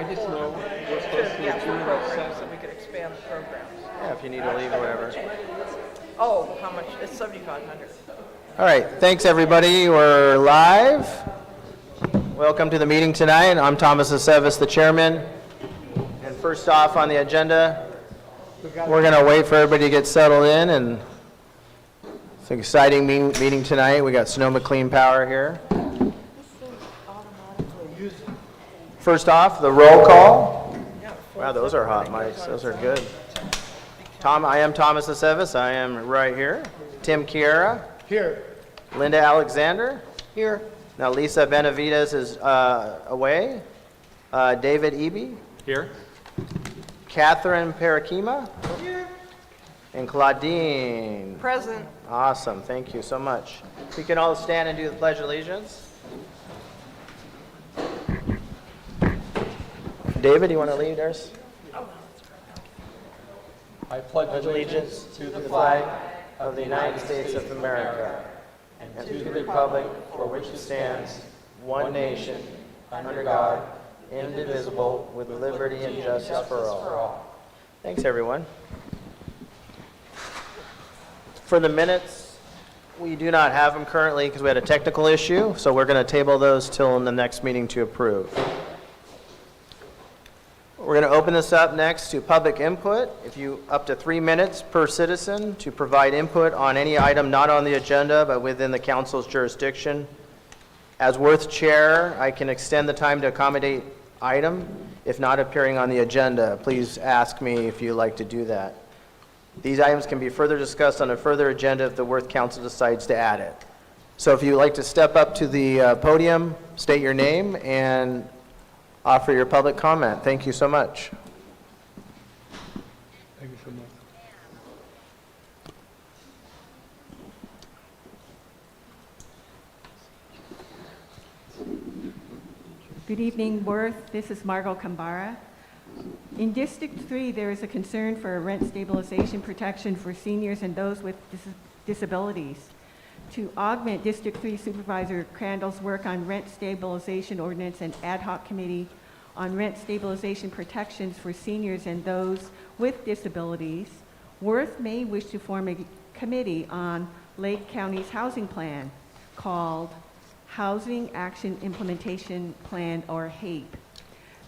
let us know. We're supposed to Yeah, for adjourn at programs, 7. so we could expand the programs. Yeah, if you need to leave or whatever. Oh, how much? It's 7,500. All right, thanks everybody. We're live. Welcome to the meeting tonight. I'm Thomas Aceves, the chairman. And first off on the agenda, we're going to wait for everybody to get settled in, and it's an exciting meeting tonight. We got Sonoma Clean Power here. First off, the roll call. Wow, those are hot mics. Those are good. I am Thomas Aceves. I am right here. Tim Chiara. Here. Linda Alexander. Here. Now Lisa Benavides is away. David Eby. Here. Catherine Parakima. Here. And Claudine. Present. Awesome. Thank you so much. We can all stand and do the Pledge of Allegiance. David, you want to lead us? I pledge Allegiance to the flag of the United States of America and to the republic for which it stands, one nation, under God, indivisible, with liberty and justice for all. Thanks, everyone. For the minutes, we do not have them currently because we had a technical issue, so we're going to table those till in the next meeting to approve. We're going to open this up next to public input. If you up to 3 minutes per citizen to provide input on any item not on the agenda but within the council's jurisdiction. As Worth Chair, I can extend the time to accommodate item. If not appearing on the agenda, please ask me if you'd like to do that. These items can be further discussed on a further agenda if the Worth Council decides to add it. So if you'd like to step up to the podium, state your name, and offer your public comment. Thank you so much. Thank you so much. Good evening, Worth. This is Margot Kambara. In District 3, there is a concern for rent stabilization protection for seniors and those with disabilities. To augment District 3 Supervisor Crandall's work on rent stabilization ordinance and ad hoc committee on rent stabilization protections for seniors and those with disabilities, Worth may wish to form a committee on Lake County's housing plan called Housing Action Implementation Plan, or HAPE.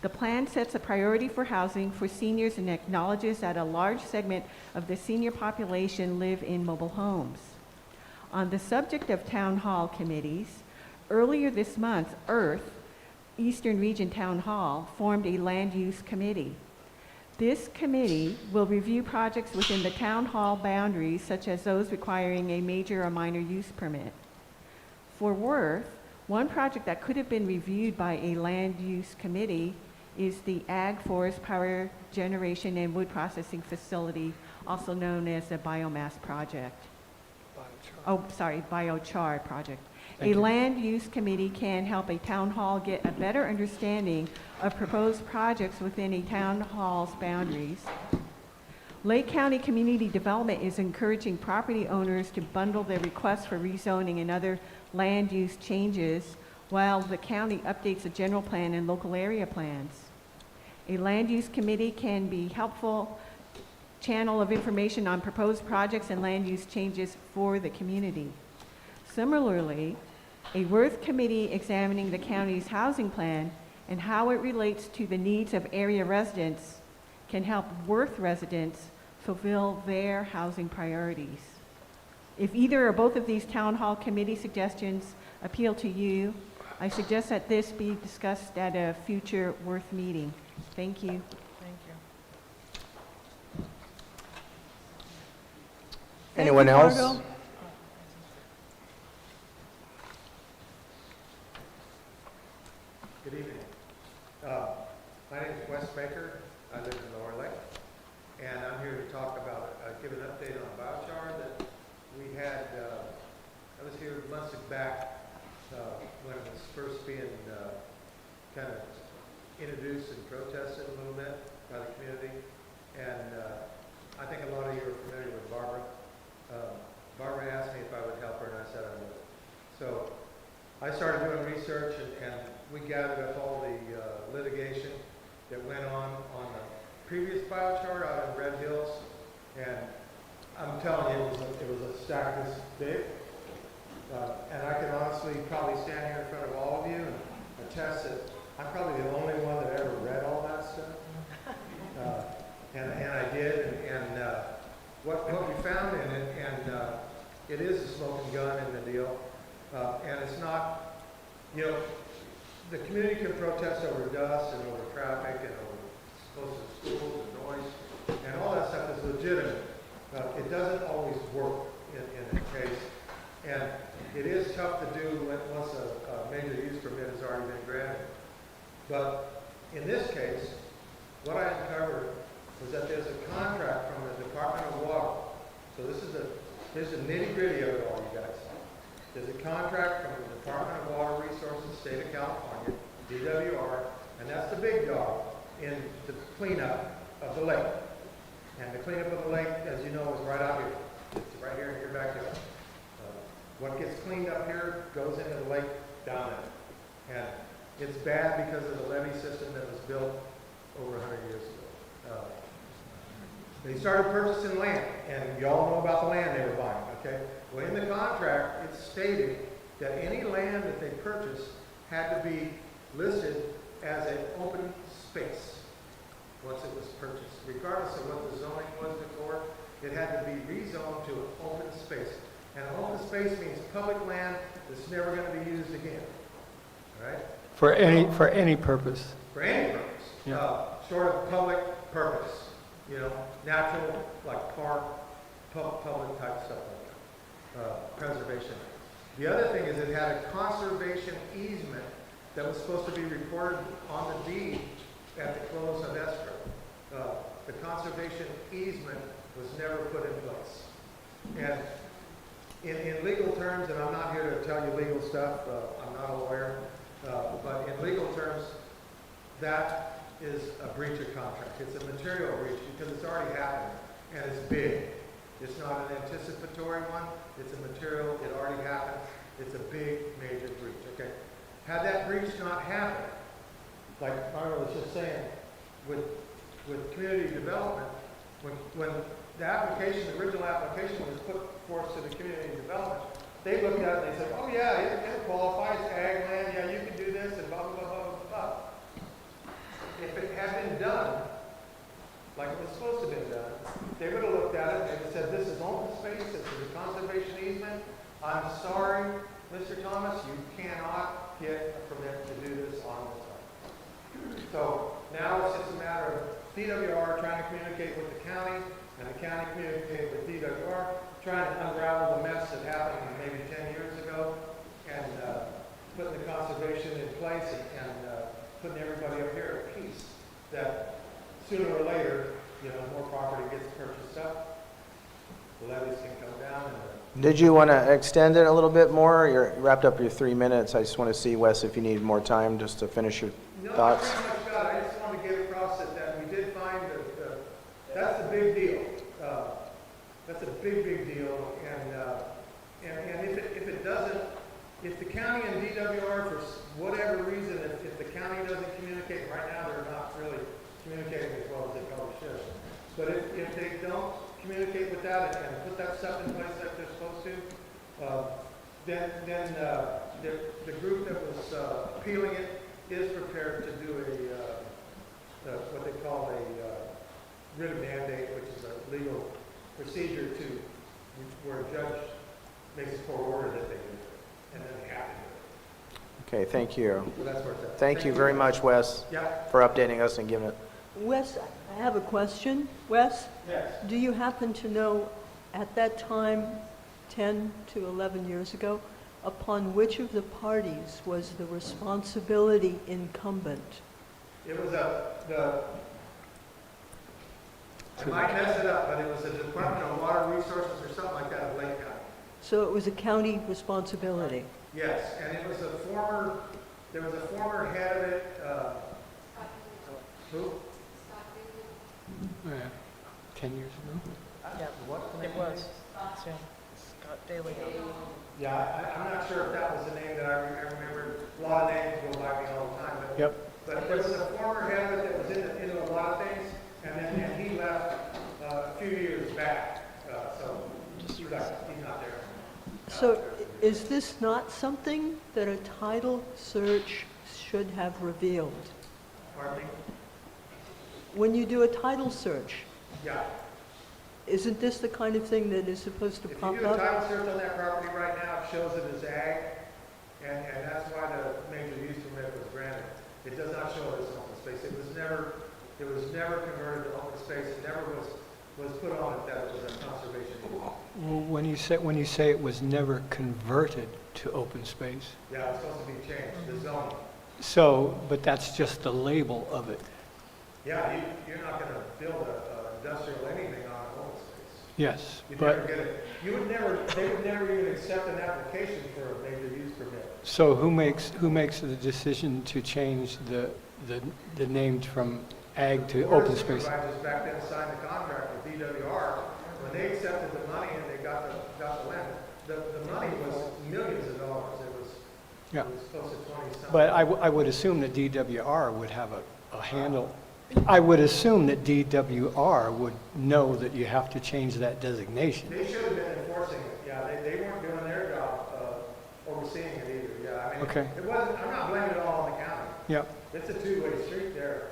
The plan sets a priority for housing for seniors and acknowledges that a large segment of the senior population live in mobile homes. On the subject of town hall committees, earlier this month, Eastern Region Town Hall formed a land use committee. This committee will review projects within the town hall boundaries, such as those requiring a major or minor use permit. For Worth, one project that could have been reviewed by a land use committee is the Ag Forest Power Generation and Wood Processing Facility, also known as the Biomass Project. Biochar project. A land use committee can help a town hall get a better understanding of proposed projects within a town hall's boundaries. Lake County Community Development is encouraging property owners to bundle their requests for rezoning and other land use changes while the county updates the general plan and local area plans. A land use committee can be helpful channel of information on proposed projects and land use changes for the community. Similarly, a Worth committee examining the county's housing plan and how it relates to the needs of area residents can help Worth residents fulfill their housing priorities. If either or both of these town hall committee suggestions appeal to you, I suggest that this be discussed at a future Worth meeting. Thank you. Thank you. Anyone else? Margot. Good evening. My name is Wes Baker. I live in Lower Lake, and I'm here to talk about, give an update on biochar that we had. I was here months back when it was first being kind of introduced and protested a little bit by the community, and I think a lot of you are familiar with Barbara. Barbara asked me if I would help her, and I said I would. So I started doing research, and we gathered up all the litigation that biochar out in Red Hills, and I'm telling you, it was a stack this big. And I can honestly probably stand here in front of all of you and attest that I'm probably the only one that ever read all that stuff. And I did, and what we found in it, and it is a smoking gun in the deal, and it's not, you know, the community can protest over dust and over traffic and over close to schools and noise, and all that stuff is legitimate. It doesn't always work in a case, and it is tough to do once a major use permit has already been granted. But in this case, what I uncovered was that there's a contract from the Department of Water. So here's the nitty-gritty of it all, you guys. There's a contract from the Department of Water Resources, State of California, DWR, and that's the big dog in the cleanup of the lake. And the cleanup of the lake, as you know, is right out here. It's right here in your backyard. What gets cleaned up here goes into the lake down there. And it's bad because of the levee system that was built over 100 years ago. They started purchasing land, and you all know about the land they were buying, okay? Well, in the contract, it stated that any land that they purchased had to be listed as an open space once it was purchased. Regardless of what the zoning was before, it had to be rezoned to an open space. And an open space means public land that's never going to be used again, all right? For any purpose. For any purpose, Yeah. short of public purpose, you know, natural, like park, public type stuff like that, preservation. The other thing is it had a conservation easement that was supposed to be recorded on the deed at the close of escrow. The conservation easement was never put in place. And in legal terms, and I'm not here to tell you legal stuff, I'm not a lawyer, but in legal terms, that is a breach of contract. It's a material breach because it's already happened, and it's big. It's not an anticipatory one. It's a material, it already happened. It's a big, major breach, okay? Had that breach not happened, like Margaret was just saying, with community development, when the application, the original application was put forth to the community development, they looked at it and they said, oh yeah, it qualifies ag land, yeah, you can do this, and blah, blah, blah, blah, blah. If it had been done, like it was supposed to have been done, they would have looked at it and said, this is open space, this is a conservation easement. I'm sorry, Mr. Thomas, you cannot get a permit to do this on this site. So now it's just a matter of DWR trying to communicate with the county, and the county communicating with DWR, trying to unravel the mess that happened maybe 10 years ago, and putting the conservation in place and putting everybody up here at peace, that sooner or later, you know, more property gets purchased up, the levies can come down. And Did you want to extend it a little bit more? You're wrapped up your 3 minutes. I just want to see, Wes, if you need more time just to finish your no, thoughts. I pretty much got it. I just want to get across that we did find that that's a big deal. That's a big, big deal. And if it doesn't, if the county and DWR, for whatever reason, if the county doesn't communicate, right now they're not really communicating as well as they probably should. But if they don't communicate with that and put that stuff in place like they're supposed to, then the group that was appealing it is prepared to do what they call a writ of mandate, which is a legal procedure where a judge makes a court order that they do it, and then they have to do it. Okay, thank you. So that's where it's at. Thank you very much, Wes, Yeah. for updating us and giving it. Wes, I have a question. Wes, Yes. do you happen to know, at that time, 10 to 11 years ago, upon which of the parties was the responsibility incumbent? It was I might mess it up, but it was the Department of Water Resources or something like that in Lake County. So it was a county responsibility? Yes, and it was there was a former head of it, who? Yeah. 10 years ago? Yeah, it was. Yeah. Scott Daly. Yeah, I'm not sure if that was the name that I remember. A lot of names go by me all the time, but. Yep. But there was a former head of it that was into a lot of things, and he So is this not something that a title search should have revealed? Pardon me? When you do a title search, Yeah. isn't this the kind of thing that is supposed to If pop you do a up? title search on that property right now, it shows it as ag, and that's why the major use permit was granted. It does not show it as open space. It was never converted to open space. It never was put on it that it was a conservation use. Well, when you say it was never converted to open space, Yeah, it's supposed to be changed, the zoning. so, but that's just the label of it. Yeah, you're not gonna build a industrial anything on an open space. Yes, You'd never but, get it. They would never even accept an application for a major use permit. so who makes the decision to change the name from ag to Board of open space? Supervisors back then signed the contract with DWR. When they accepted the money and they got the land, the money was millions of dollars. Yeah. It was close to 20-something. But I would assume that DWR would have a handle. I would assume that DWR would know that you have to change that designation. They should have been enforcing it, yeah, they weren't doing their job, overseeing it either, yeah, I mean, Okay. it wasn't, I'm not blaming it all on the county. Yeah, It's a two-way street there.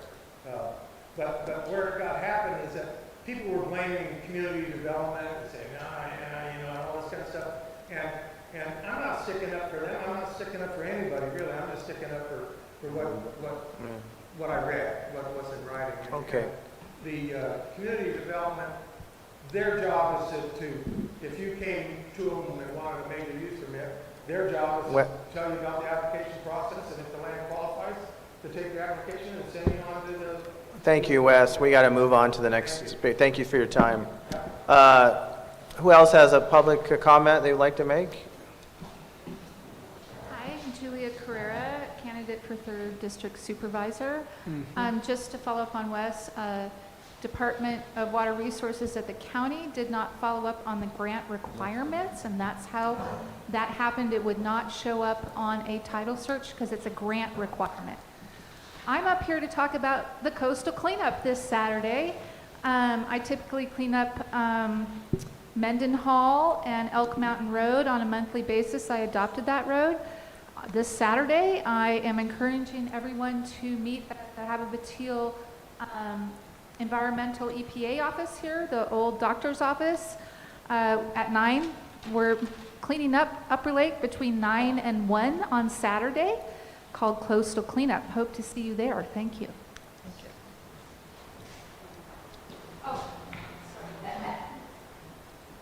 But where it got happened is that people were blaming community development and saying, all this kind of stuff. And I'm not sticking up for them, I'm not sticking up for anybody, really, I'm just sticking up for what I read, what's in writing. And Okay. The community development, their job is to, if you came to them and wanted a major use permit, their job is to tell you about the application process, and if the land qualifies, to take your application and send you on to the... Thank you, Wes. We got to move on to the next, thank you for your time. Who else has a public comment they'd like to make? Hi, Julia Carrera, candidate for 3rd District Supervisor. Mm-hmm. Just to follow up on Wes, Department of Water Resources at the county did not follow up on the grant requirements, and that's how that happened. It would not show up on a title search because it's a grant requirement. I'm up here to talk about the coastal cleanup this Saturday. I typically clean up Mendenhall and Elk Mountain Road on a monthly basis. I adopted that road. This Saturday, I am encouraging everyone to meet at the Habib-Batil Environmental EPA office here, the old doctor's office, at 9. We're cleaning up Upper Lake between 9 and 1 on Saturday, called Coastal Cleanup. Hope to see you there. Thank you.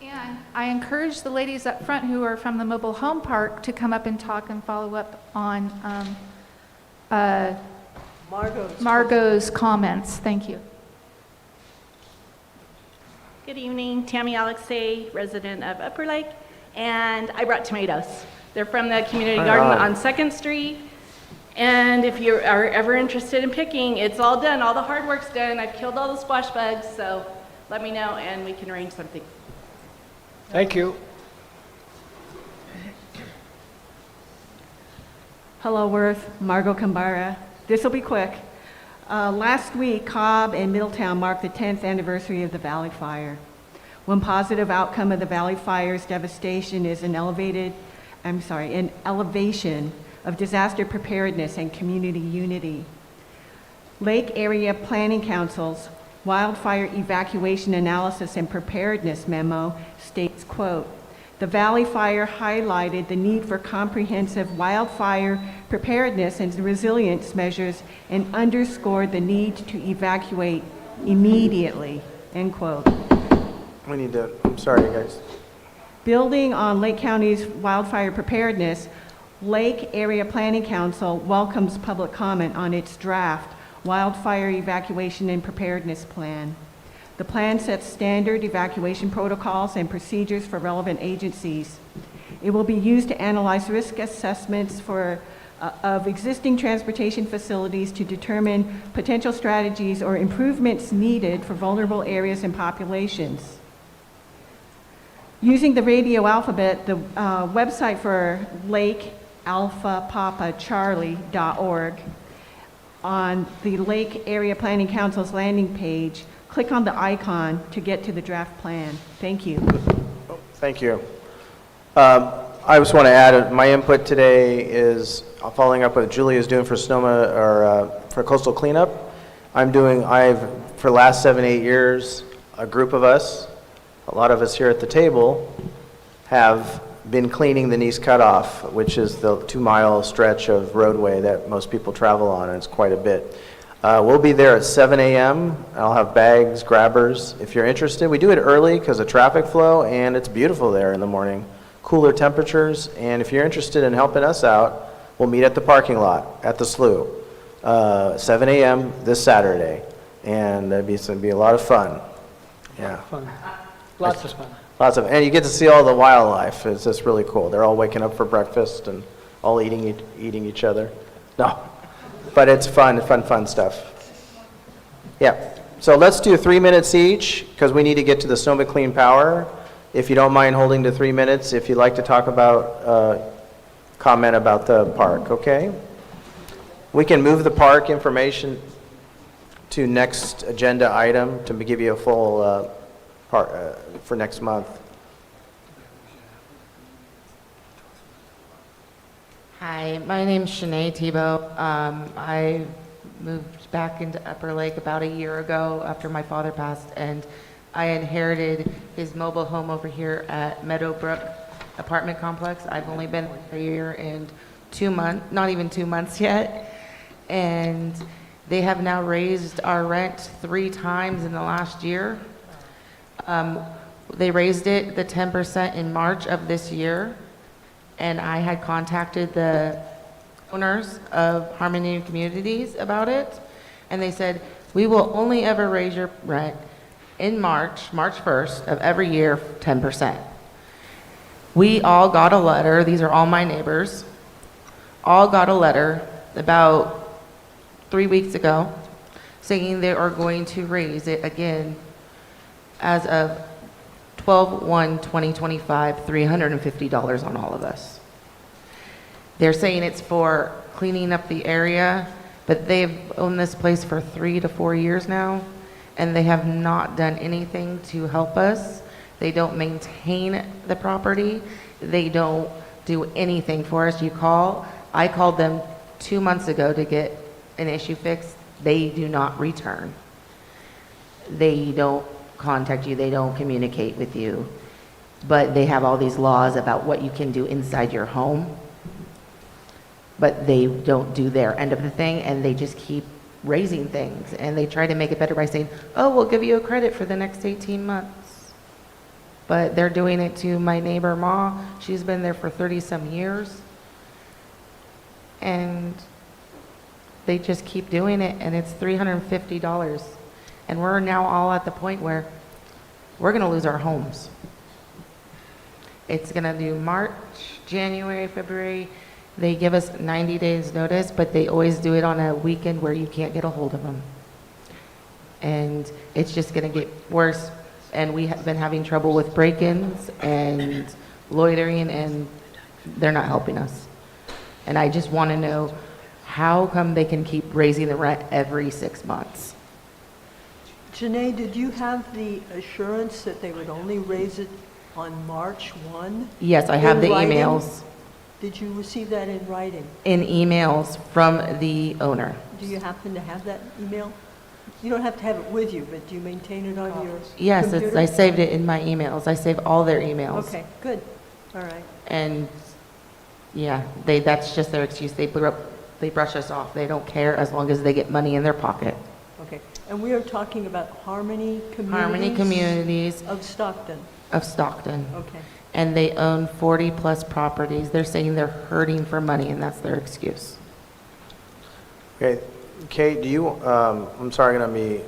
And I encourage the ladies up front who are from the mobile home park to come up and talk and follow up on Margot's comments. Thank you. Good evening, Tammy Alexei, resident of Upper Lake, and I brought tomatoes. They're from the community garden on 2nd Street, and if you are ever interested in picking, it's all done, all the hard work's done. I've killed all the squash bugs, so let me know and we can arrange something. Thank you. Hello, Worth. Margot Kambara. This will be quick. Last week, Cobb and Middletown marked the 10th anniversary of the Valley Fire. One positive outcome of the Valley Fire's devastation is an elevation of disaster preparedness and community unity. Lake Area Planning Council's Wildfire Evacuation Analysis and Preparedness memo states, quote, "The Valley Fire highlighted the need for comprehensive wildfire preparedness and resilience measures and underscored the need to evacuate immediately," end quote. I'm sorry, guys. Building on Lake County's wildfire preparedness, Lake Area Planning Council welcomes public comment on its draft Wildfire Evacuation and Preparedness Plan. The plan sets standard evacuation protocols and procedures for relevant agencies. It will be used to analyze risk assessments of existing transportation facilities to determine potential strategies or improvements needed for vulnerable areas and populations. Using the radio alphabet, the website for lakealphapapacharlie.org, on the Lake Area Planning Council's landing page, click on the icon to get to the draft plan. Thank you. Thank you. I just want to add, my input today is following up what Julie is doing for Sonoma, or for coastal cleanup. For the last 7, 8 years, a group of us, a lot of us here at the table, have been cleaning the Nice Cutoff, which is the 2-mile stretch of roadway that most people travel on, and it's quite a bit. We'll be there at 7 a.m. I'll have bags, grabbers. If you're interested, we do it early because of traffic flow, and it's beautiful there in the morning. Cooler temperatures, and if you're interested in helping us out, we'll meet at the parking lot at the slough, 7 a.m. this Saturday, and it's going to be a lot of fun. Yeah. Fun. Lots of fun. And you get to see all the wildlife. It's just really cool. They're all waking up for breakfast and all eating each other. No, but it's fun stuff. Yeah. So let's do 3 minutes each because we need to get to the Sonoma Clean Power. If you don't mind holding to 3 minutes, if you'd like to talk about, comment about the park, okay? We can move the park information to next agenda item to give you a full part for next month. Hi, my name's Shanae Tebow. I moved back into Upper Lake about a year ago after my father passed, and I inherited his mobile home over here at Meadowbrook apartment complex. I've only been there a year and 2 months, not even 2 months yet, and they have now raised our rent 3 times in the last year. They raised it the 10% in March of this year, and I had contacted the owners of Harmony Communities about it, and they said, we will only ever raise your rent in March 1st of every year, 10%. We all got a letter, these are all my neighbors, all got a letter about 3 weeks ago saying they are going to raise it again as of 12/1/2025, $350 on all of us. They're saying it's for cleaning up the area, but they've owned this place for 3 to 4 years now, and they have not done anything to help us. They don't maintain the property. They don't do anything for us. I called them 2 months ago to get an issue fixed. They do not return. They don't contact you. They don't communicate with you. But they have all these laws about what you can do inside your home. But they don't do their end of the thing, and they just keep raising things. And they try to make it better by saying, oh, we'll give you a credit for the next 18 months. But they're doing it to my neighbor Ma. She's been there for 30-some years. And they just keep doing it, and it's $350. And we're now all at the point where we're going to lose our homes. It's going to do March, January, February. They give us 90 days notice, but they always do it on a weekend where you can't get a hold of them. And it's just going to get worse. And we have been having trouble with break-ins and loitering, and they're not helping us. And I just want to know, how come they can keep raising the rent every 6 months? Janae, did you have the assurance that they would only raise it on March 1? Yes, I have In the writing? emails. Did you receive that in writing? In emails from the owner. Do you happen to have that email? You don't have to have it with you, but do you maintain it on your Yes, computer? I saved it in my emails. I save all their emails. Okay, good. All right. And, yeah, that's just their excuse. They brush us off. They don't care as long as they get money in their pocket. Okay. And we are talking about Harmony Communities? Harmony Communities Of Stockton. of Stockton. Okay. And they own 40-plus properties. They're saying they're hurting for money, and that's their excuse. Okay, Kate, do you, I'm sorry, I'm going to be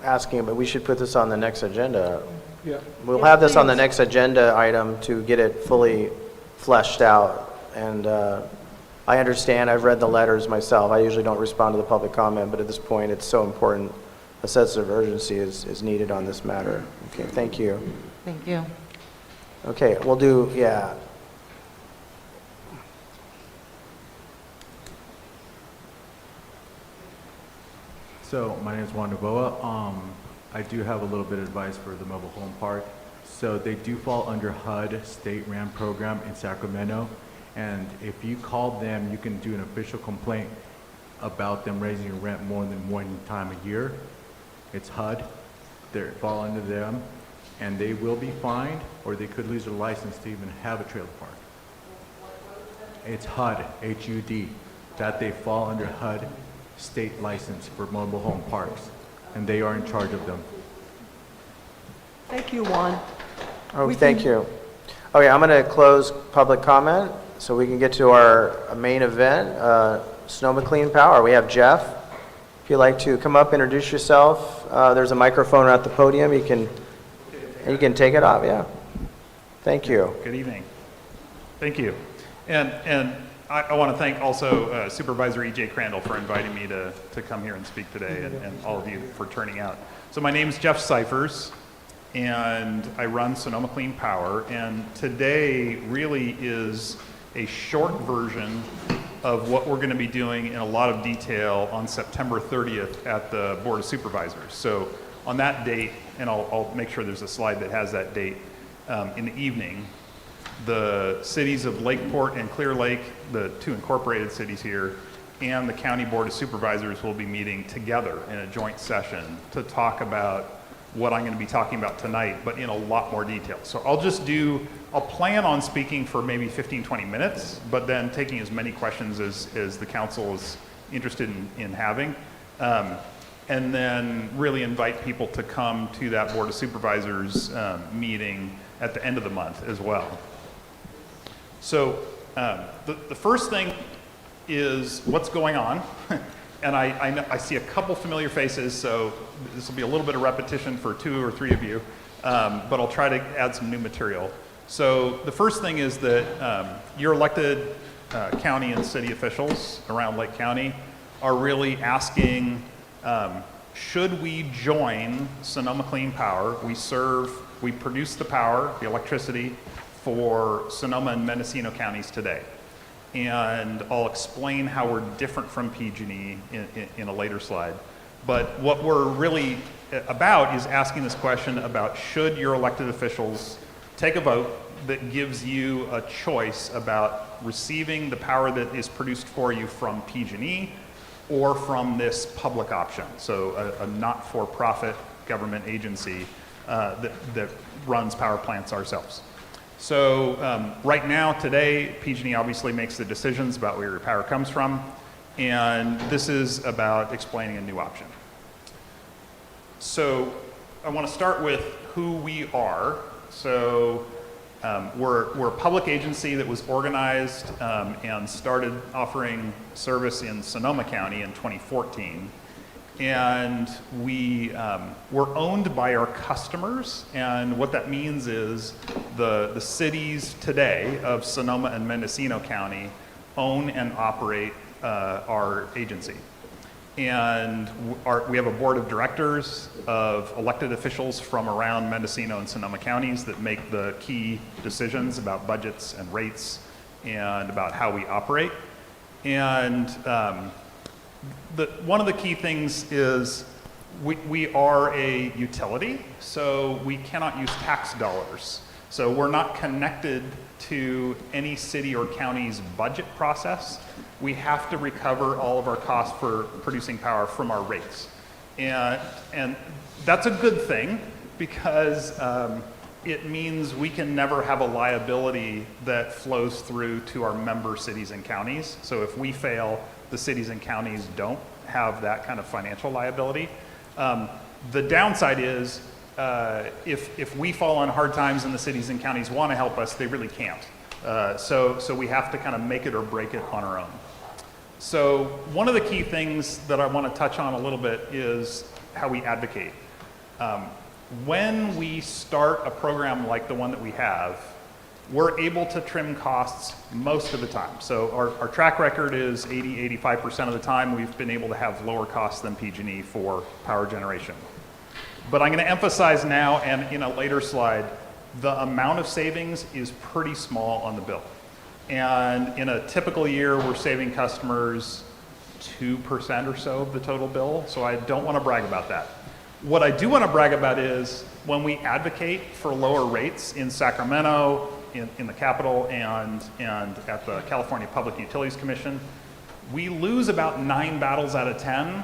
asking, but we should put this on the next agenda. Yeah. We'll Yes, have this on the please. next agenda item to get it fully fleshed out. And I understand, I've read the letters myself. I usually don't respond to the public comment, but at this point, it's so important. A sense of urgency is needed on this matter. Okay, thank you. Thank you. Okay, we'll do, yeah. So my name is Juan Novoa. I do have a little bit of advice for the mobile home park. So they do fall under HUD State RAM program in Sacramento. And if you call them, you can do an official complaint about them raising your rent more than one time a year. It's HUD. They fall under them. And they will be fined, or they could lose their license to even have a trailer park. It's HUD, H-U-D, that they fall under HUD state license for mobile home parks, and they are in charge of them. Thank you, Juan. Oh, We thank can- you. Okay, I'm going to close public comment so we can get to our main event, Sonoma Clean Power. We have Jeff. If you'd like to come up, introduce yourself. There's a microphone at the podium. You can take it off, yeah. Thank you. Good evening. Thank you. And I want to thank also Supervisor E.J. Crandall for inviting me to come here and speak today, and all of you for turning out. So my name is Jeff Cyphers, and I run Sonoma Clean Power, and today really is a short version of what we're going to be doing in a lot of detail on September 30th at the Board of Supervisors. So on that date, and I'll make sure there's a slide that has that date, in the evening, the cities of Lakeport and Clear Lake, the two incorporated cities here, and the County Board of Supervisors will be meeting together in a joint session to talk about what I'm going to be talking about tonight, but in a lot more detail. So I'll plan on speaking for maybe 15, 20 minutes, but then taking as many questions as the council is interested in having. And then really invite people to come to that Board of Supervisors meeting at the end of the month as well. So the first thing is what's going on. And I see a couple familiar faces, so this will be a little bit of repetition for 2 or 3 of you, but I'll try to add some new material. So the first thing is that your elected county and city officials around Lake County are really asking, should we join Sonoma Clean Power? We produce the power, the electricity, for Sonoma and Mendocino counties today. And I'll explain how we're different from PG&E in a later slide. But what we're really about is asking this question about, should your elected officials take a vote that gives you a choice about receiving the power that is produced for you from PG&E or from this public option, so a not-for-profit government agency that runs power plants ourselves. So right now, today, PG&E obviously makes the decisions about where your power comes from, and this is about explaining a new option. So I want to start with who we are. So we're a public agency that was organized and started offering service in Sonoma County in 2014. And we're owned by our customers, and what that means is the cities today of Sonoma and Mendocino County own and operate our agency. And we have a board of directors of elected officials from around Mendocino and Sonoma counties that make the key decisions about budgets and rates and about how we operate. And one of the key things is we are a utility, so we cannot use tax dollars. So we're not connected to any city or county's budget process. We have to recover all of our costs for producing power from our rates. And that's a good thing, because it means we can never have a liability that flows through to our member cities and counties. So if we fail, the cities and counties don't have that kind of financial liability. The downside is if we fall on hard times and the cities and counties want to help us, they really can't. So we have to kind of make it or break it on our own. So one of the key things that I want to touch on a little bit is how we advocate. When we start a program like the one that we have, we're able to trim costs most of the time. So our track record is 85% of the time we've been able to have lower costs than PG&E for power generation. But I'm going to emphasize now, and in a later slide, the amount of savings is pretty small on the bill. And in a typical year, we're saving customers 2% or so of the total bill, so I don't want to brag about that. What I do want to brag about is when we advocate for lower rates in Sacramento, in the Capitol, and at the California Public Utilities Commission, we lose about 9 battles out of 10,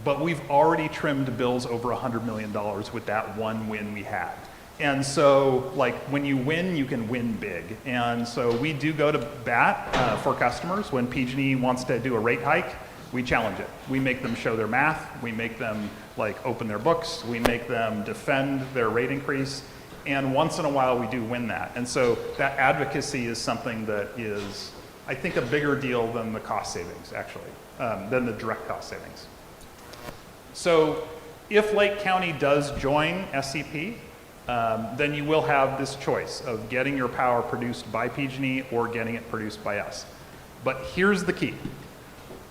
but we've already trimmed bills over $100 million with that one win we had. And so, like, when you win, you can win big. And so we do go to bat for customers. When PG&E wants to do a rate hike, we challenge it. We make them show their math. We make them, like, open their books. We make them defend their rate increase. And once in a while, we do win that. And so that advocacy is something that is, I think, a bigger deal than the cost savings, actually, than the direct cost savings. So if Lake County does join SCP, then you will have this choice of getting your power produced by PG&E or getting it produced by us. But here's the key.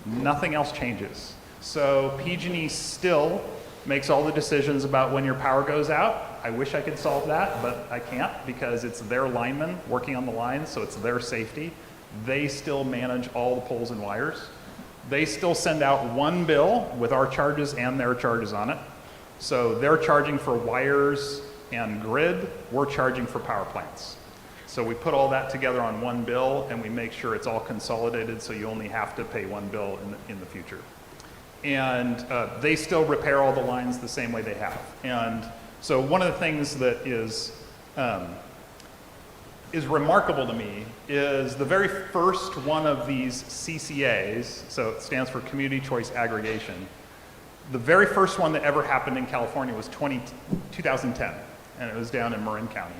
Nothing else changes. So PG&E still makes all the decisions about when your power goes out. I wish I could solve that, but I can't because it's their linemen working on the lines, so it's their safety. They still manage all the poles and wires. They still send out one bill with our charges and their charges on it. So they're charging for wires and grid, we're charging for power plants. So we put all that together on one bill and we make sure it's all consolidated so you only have to pay one bill in the future. And they still repair all the lines the same way they have. And so one of the things that is remarkable to me is the very first one of these CCAs, so it stands for Community Choice Aggregation. The very first one that ever happened in California was 2010, and it was down in Marin County.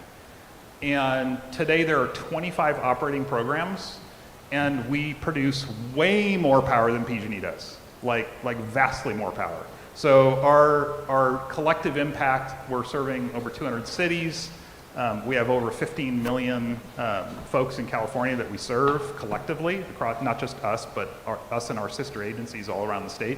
And today there are 25 operating programs, and we produce way more power than PG&E does, like vastly more power. So our collective impact, we're serving over 200 cities. We have over 15 million folks in California that we serve collectively, across, not just us, but us and our sister agencies all around the state.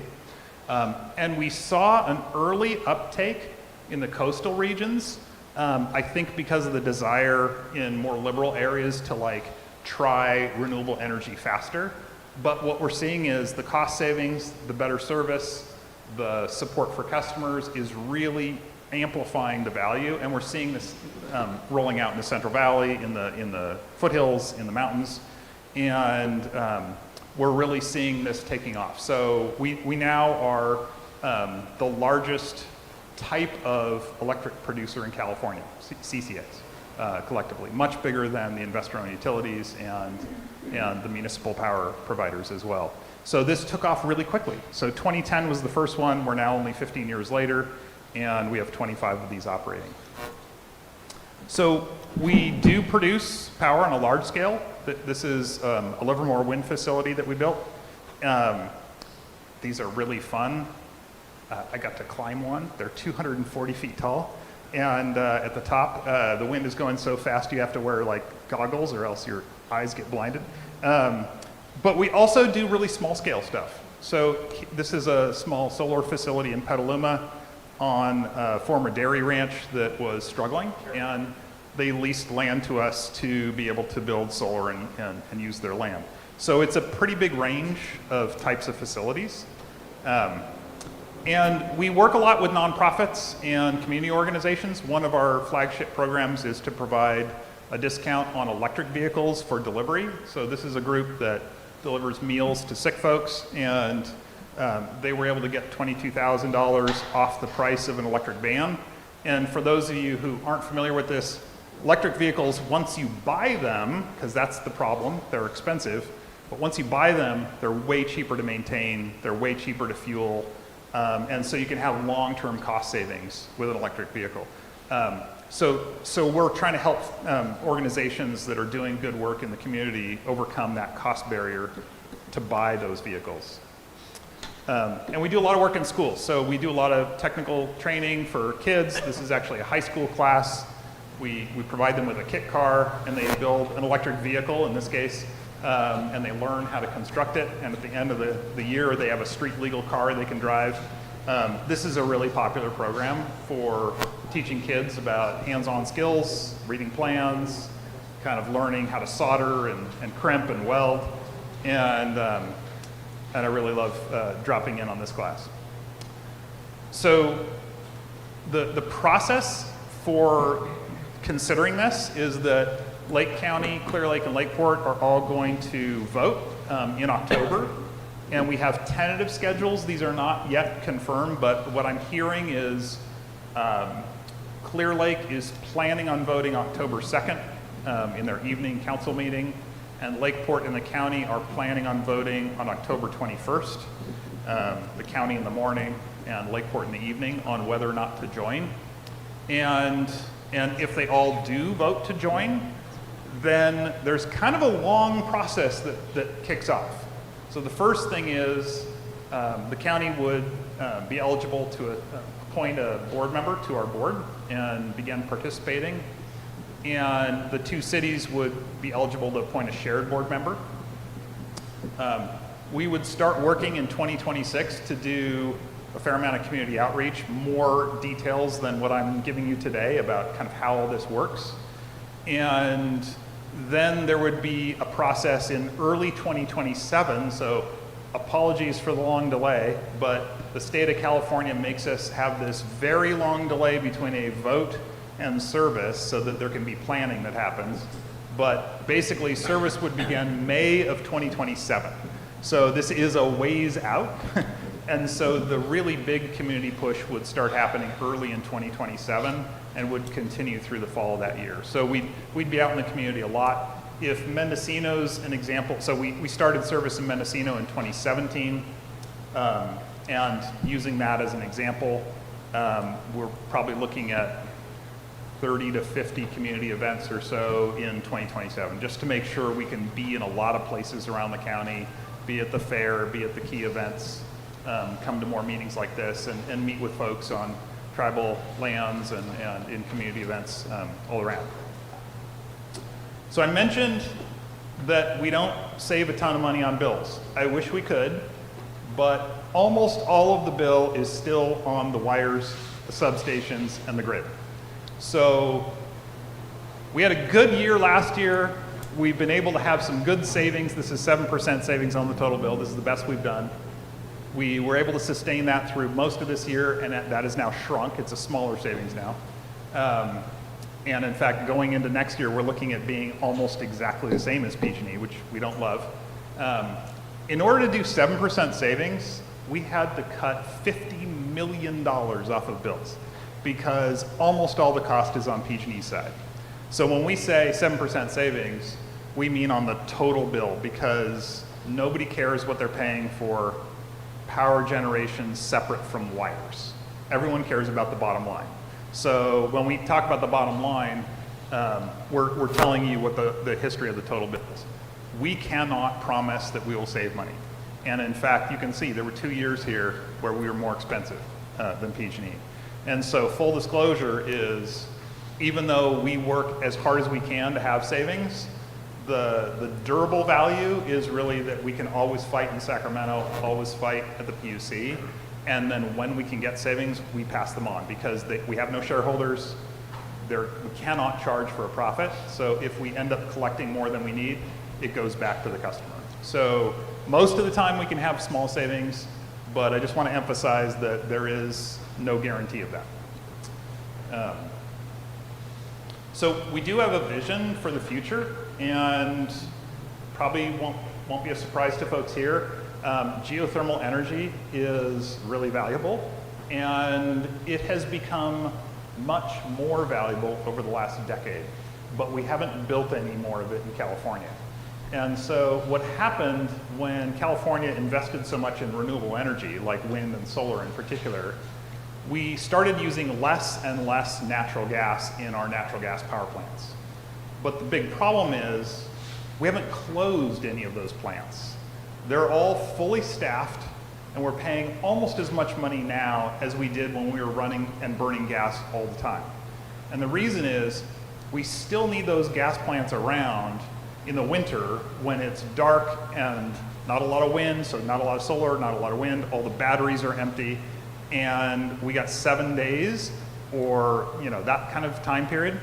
And we saw an early uptake in the coastal regions, I think because of the desire in more liberal areas to try renewable energy faster. But what we're seeing is the cost savings, the better service, the support for customers is really amplifying the value, and we're seeing this rolling out in the Central Valley, in the foothills, in the mountains, and we're really seeing this taking off. So we now are the largest type of electric producer in California, CCAs, collectively, much bigger than the investor-owned utilities and the municipal power providers as well. So this took off really quickly. So 2010 was the first one. We're now only 15 years later, and we have 25 of these operating. So we do produce power on a large scale. This is a Livermore wind facility that we built. These are really fun. I got to climb one. They're 240 feet tall. And at the top, the wind is going so fast you have to wear goggles or else your eyes get blinded. But we also do really small scale stuff. So this is a small solar facility in Petaluma on a former dairy ranch that was struggling, and they leased land to us to be able to build solar and use their land. So it's a pretty big range of types of facilities. And we work a lot with nonprofits and community organizations. One of our flagship programs is to provide a discount on electric vehicles for delivery. So this is a group that delivers meals to sick folks, and they were able to get $22,000 off the price of an electric van. And for those of you who aren't familiar with this, electric vehicles, once you buy them, because that's the problem, they're expensive, but once you buy them, they're way cheaper to maintain, they're way cheaper to fuel, and so you can have long-term cost savings with an electric vehicle. So we're trying to help organizations that are doing good work in the community overcome that cost barrier to buy those vehicles. And we do a lot of work in schools. So we do a lot of technical training for kids. This is actually a high school class. We provide them with a kit car, and they build an electric vehicle, in this case, and they learn how to construct it. And at the end of the year, they have a street legal car they can drive. This is a really popular program for teaching kids about hands-on skills, reading plans, kind of learning how to solder and crimp and weld. And I really love dropping in on this class. So The process for considering this is that Lake County, Clear Lake, and Lakeport are all going to vote in October. And we have tentative schedules. These are not yet confirmed, but what I'm hearing is Clear Lake is planning on voting October 2nd in their evening council meeting, and Lakeport and the county are planning on voting on October 21st, the county in the morning and Lakeport in the evening, on whether or not to join. And if they all do vote to join, then there's kind of a long process that kicks off. So the first thing is the county would be eligible to appoint a board member to our board and begin participating. And the two cities would be eligible to appoint a shared board member. We would start working in 2026 to do a fair amount of community outreach, more details than what I'm giving you today about kind of how all this works. And then there would be a process in early 2027, so apologies for the long delay, but the state of California makes us have this very long delay between a vote and service so that there can be planning that happens. But basically, service would begin May of 2027. So this is a ways out. And so the really big community push would start happening early in 2027 and would continue through the fall of that year. So we'd be out in the community a lot. If Mendocino's an example, so we started service in Mendocino in 2017, and using that as an example, we're probably looking at 30 to 50 community events or so in 2027, just to make sure we can be in a lot of places around the county, be at the fair, be at the key events, come to more meetings like this, and meet with folks on tribal lands and in community events all around. So I mentioned that we don't save a ton of money on bills. I wish we could, but almost all of the bill is still on the wires, the substations, and the grid. So we had a good year last year. We've been able to have some good savings. This is 7% savings on the total bill. This is the best we've done. We were able to sustain that through most of this year, and that is now shrunk. It's a smaller savings now. And in fact, going into next year, we're looking at being almost exactly the same as PG&E, which we don't love. In order to do 7% savings, we had to cut $50 million off of bills because almost all the cost is on PG&E's side. So when we say 7% savings, we mean on the total bill because nobody cares what they're paying for power generation separate from wires. Everyone cares about the bottom line. So when we talk about the bottom line, we're telling you what the history of the total bill is. We cannot promise that we will save money. And in fact, you can see there were 2 years here where we were more expensive than PG&E. And so full disclosure is, even though we work as hard as we can to have savings, the durable value is really that we can always fight in Sacramento, always fight at the PUC, and then when we can get savings, we pass them on because we have no shareholders. We cannot charge for a profit, so if we end up collecting more than we need, it goes back to the customer. So most of the time we can have small savings, but I just want to emphasize that there is no guarantee of that. So we do have a vision for the future, and probably won't be a surprise to folks here. Geothermal energy is really valuable, and it has become much more valuable over the last decade, but we haven't built any more of it in California. And so what happened when California invested so much in renewable energy, like wind and solar in particular, we started using less and less natural gas in our natural gas power plants. But the big problem is we haven't closed any of those plants. They're all fully staffed, and we're paying almost as much money now as we did when we were running and burning gas all the time. And the reason is we still need those gas plants around in the winter when it's dark and not a lot of wind, so not a lot of solar, not a lot of wind, all the batteries are empty, and we got 7 days or that kind of time period.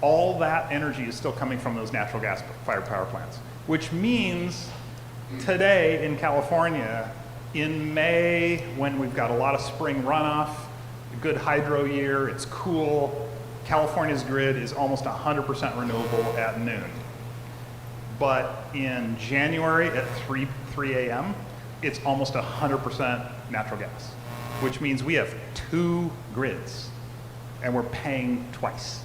All that energy is still coming from those natural gas fired power plants, which means today in California, in May, when we've got a lot of spring runoff, a good hydro year, it's cool. California's grid is almost 100% renewable at noon. But in January at 3 a.m., it's almost 100% natural gas, which means we have 2 grids, and we're paying twice.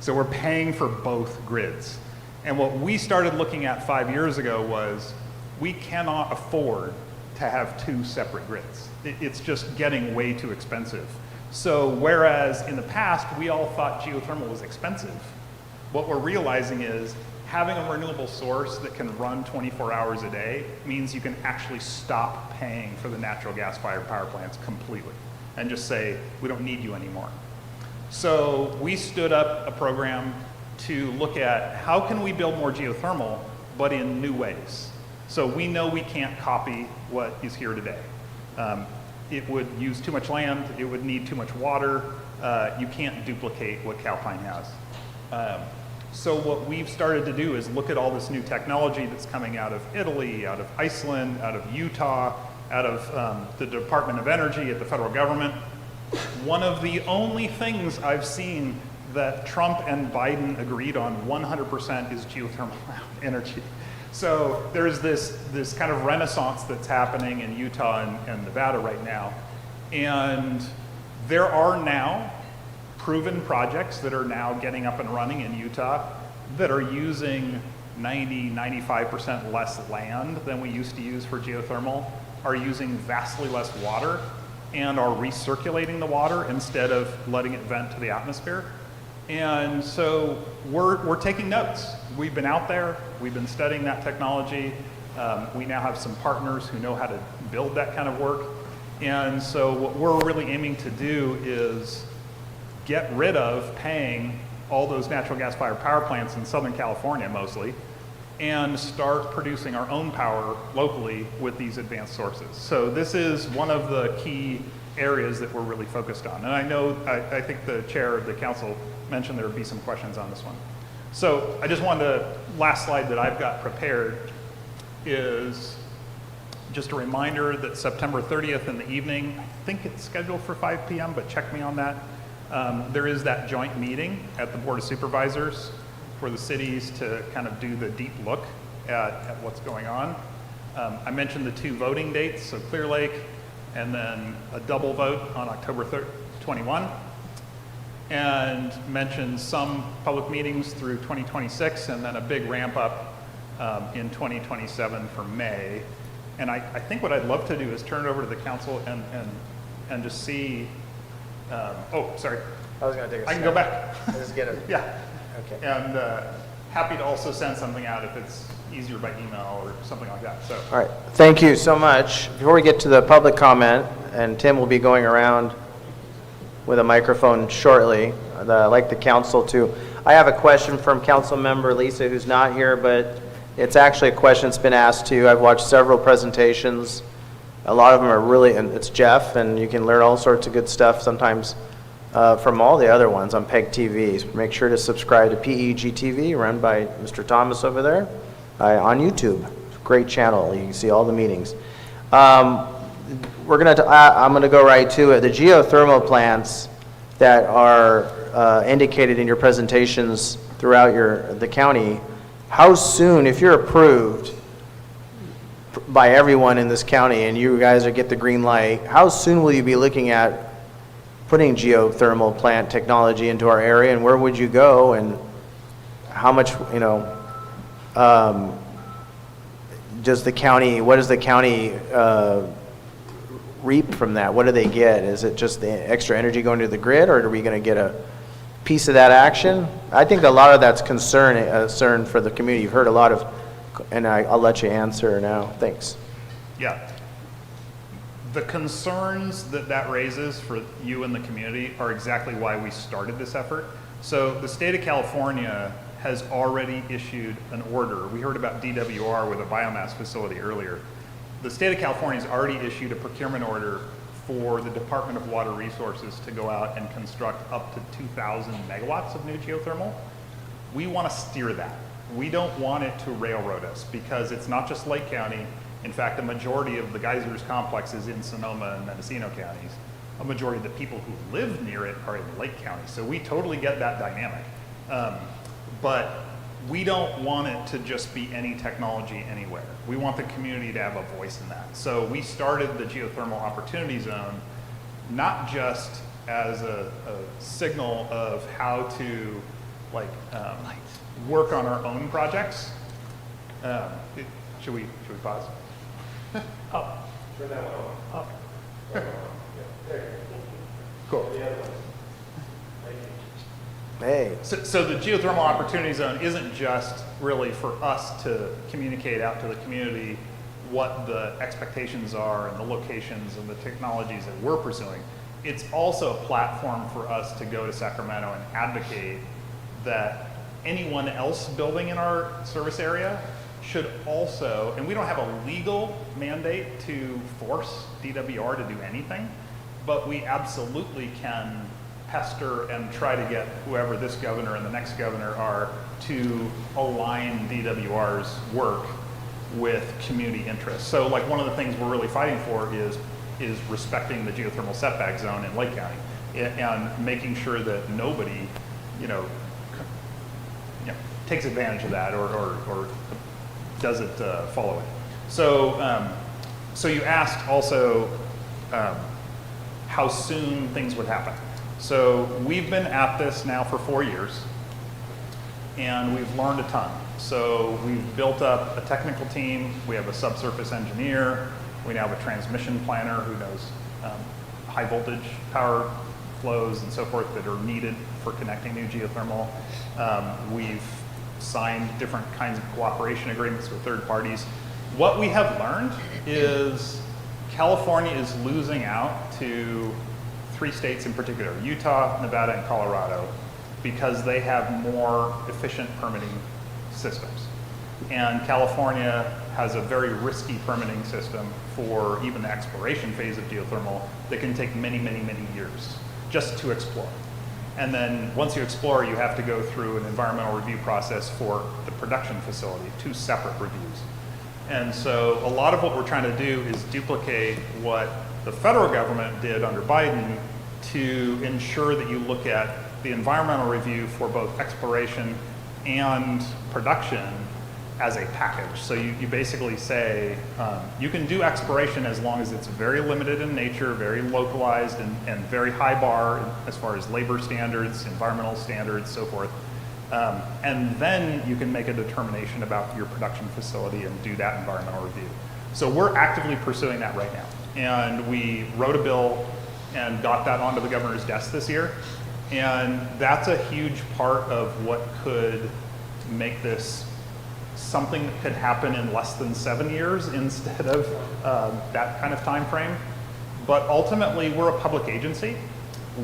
So we're paying for both grids. And what we started looking at 5 years ago was we cannot afford to have 2 separate grids. It's just getting way too expensive. So whereas in the past we all thought geothermal was expensive, what we're realizing is having a renewable source that can run 24 hours a day means you can actually stop paying for the natural gas-fired power plants completely and just say, we don't need you anymore. So we stood up a program to look at how can we build more geothermal, but in new ways. So we know we can't copy what is here today. It would use too much land, it would need too much water, you can't duplicate what Calpine has. So what we've started to do is look at all this new technology that's coming out of Italy, out of Iceland, out of Utah, out of the Department of Energy at the federal government. One of the only things I've seen that Trump and Biden agreed on 100% is geothermal energy. So there's this kind of renaissance that's happening in Utah and Nevada right now. And there are now proven projects that are now getting up and running in Utah that are using 95% less land than we used to use for geothermal, are using vastly less water, and are recirculating the water instead of letting it vent to the atmosphere. And so we're taking notes. We've been out there, we've been studying that technology. We now have some partners who know how to build that kind of work. And so what we're really aiming to do is get rid of paying all those natural gas-fired power plants in Southern California mostly, and start producing our own power locally with these advanced sources. So this is one of the key areas that we're really focused on. And I know, I think the chair of the council mentioned there would be some questions on this one. So I just wanted to, last slide that I've got prepared is just a reminder that September 30th in the evening, I think it's scheduled for 5 p.m., but check me on that. There is that joint meeting at the Board of Supervisors for the cities to kind of do the deep look at what's going on. I mentioned the 2 voting dates, so Clear Lake, and then a double vote on October 21, and mentioned some public meetings through 2026, and then a big ramp up in 2027 for May. And I think what I'd love to do is turn it over to the council and just see, oh, sorry. I was going to take a I can go back. Just get it. Yeah. Okay. And happy to also send something out if it's easier by email or something like that. So. All right, thank you so much. Before we get to the public comment, and Tim will be going around with a microphone shortly, I'd like the council to, I have a question from council member Lisa who's not here, but it's actually a question that's been asked to you. I've watched several presentations. A lot of them are really, and it's Jeff, and you can learn all sorts of good stuff sometimes from all the other ones on PEG TV. Make sure to subscribe to PEG TV, run by Mr. Thomas over there on YouTube. Great channel. You can see all the meetings. I'm going to go right to it. The geothermal plants that are indicated in your presentations throughout the county, how soon, if you're approved by everyone in this county and you guys get the green light, how soon will you be looking at putting geothermal plant technology into our area, and where would you go, and how much, does the county, what does the county reap from that? What do they get? Is it just the extra energy going to the grid, or are we going to get a piece of that action? I think a lot of that's concern for the community. You've heard a lot of, and I'll let you answer now. Thanks. Yeah. The concerns that raises for you and the community are exactly why we started this effort. So the state of California has already issued an order. We heard about DWR with a biomass facility earlier. The state of California has already issued a procurement order for the Department of Water Resources to go out and construct up to 2,000 megawatts of new geothermal. We want to steer that. We don't want it to railroad us, because it's not just Lake County. In fact, a majority of the geysers complex is in Sonoma and Mendocino counties. a majority of the people who live near it are in Lake County. So we totally get that dynamic. But we don't want it to just be any technology anywhere. We want the community to have a voice in that. So we started the Geothermal Opportunity Zone not just as a signal of how to work on our own projects. Should we pause? Up. Turn that one on. Up. Cool. Hey, So the Geothermal Opportunity Zone isn't just really for us to communicate out to the community what the expectations are and the locations and the technologies that we're pursuing. It's also a platform for us to go to Sacramento and advocate that anyone else building in our service area should also, and we don't have a legal mandate to force DWR to do anything, but we absolutely can pester and try to get whoever this governor and the next governor are to align DWR's work with community interests. So like one of the things we're really fighting for is respecting the geothermal setback zone in Lake County and making sure that nobody, takes advantage of that or doesn't follow it. So, so you asked also how soon things would happen. So we've been at this now for 4 years, and we've learned a ton. So we've built up a technical team. We have a subsurface engineer. We now have a transmission planner who knows high voltage power flows and so forth that are needed for connecting new geothermal. We've signed different kinds of cooperation agreements with third parties. What we have learned is California is losing out to 3 states in particular, Utah, Nevada, and Colorado, because they have more efficient permitting systems. And California has a very risky permitting system for even the exploration phase of geothermal that can take many, many, many years just to explore. And then once you explore, you have to go through an environmental review process for the production facility, 2 separate reviews. And so a lot of what we're trying to do is duplicate what the federal government did under Biden to ensure that you look at the environmental review for both exploration and production as a package. So you basically say, you can do exploration as long as it's very limited in nature, very localized, and very high bar as far as labor standards, environmental standards, so forth. And then you can make a determination about your production facility and do that environmental review. So we're actively pursuing that right now. And we wrote a bill and got that onto the governor's desk this year. And that's a huge part of what could make this something that could happen in less than 7 years instead of that kind of time frame. But ultimately, we're a public agency.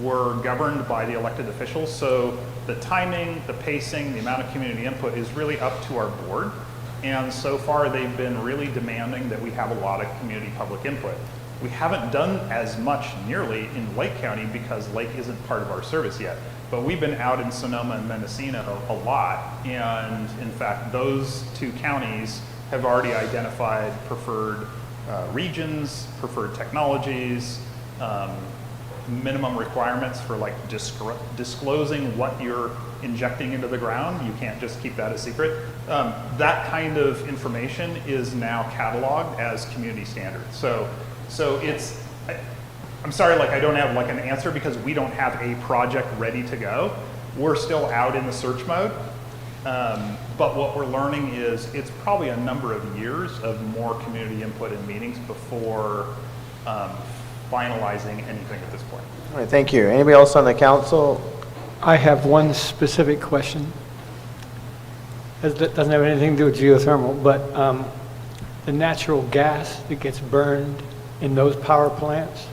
We're governed by the elected officials, so the timing, the pacing, the amount of community input is really up to our board. And so far, they've been really demanding that we have a lot of community public input. We haven't done as much nearly in Lake County because Lake isn't part of our service yet. But we've been out in Sonoma and Mendocino a lot, and in fact, those 2 counties have already identified preferred regions, preferred technologies, minimum requirements for like disclosing what you're injecting into the ground. You can't just keep that a secret. That kind of information is now cataloged as community standards. So it's, I'm sorry, like I don't have like an answer because we don't have a project ready to go. We're still out in the search mode. But what we're learning is it's probably a number of years of more community input in meetings before finalizing anything at this point. all right, thank you. Anybody else on the council? I have one specific question. That doesn't have anything to do with geothermal, but the natural gas that gets burned in those power plants,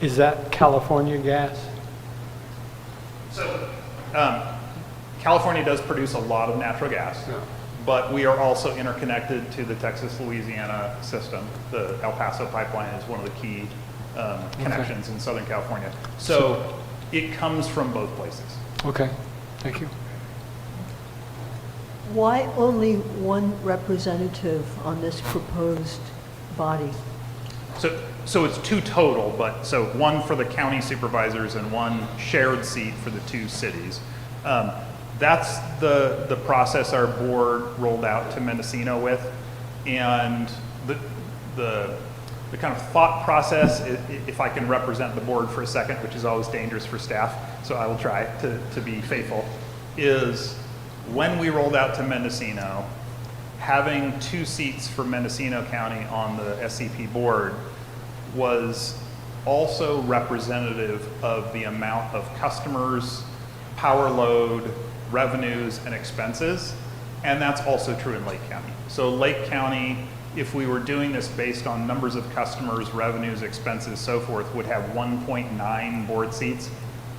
is that California gas? So California does produce a lot of natural gas, but we are also interconnected to the Texas-Louisiana system. The El Paso pipeline is one of the key connections in Southern California. So it comes from both places. Okay, thank you. Why only one representative on this proposed body? So it's 2 total, but, so 1 for the county supervisors and 1 shared seat for the 2 cities. That's the process our board rolled out to Mendocino with. And the kind of thought process, if I can represent the board for a second, which is always dangerous for staff, so I will try to be faithful, is when we rolled out to Mendocino, having 2 seats for Mendocino County on the SCP board was also representative of the amount of customers, power load, revenues, and expenses, and that's also true in Lake County. So Lake County, if we were doing this based on numbers of customers, revenues, expenses, so forth, would have 1.9 board seats.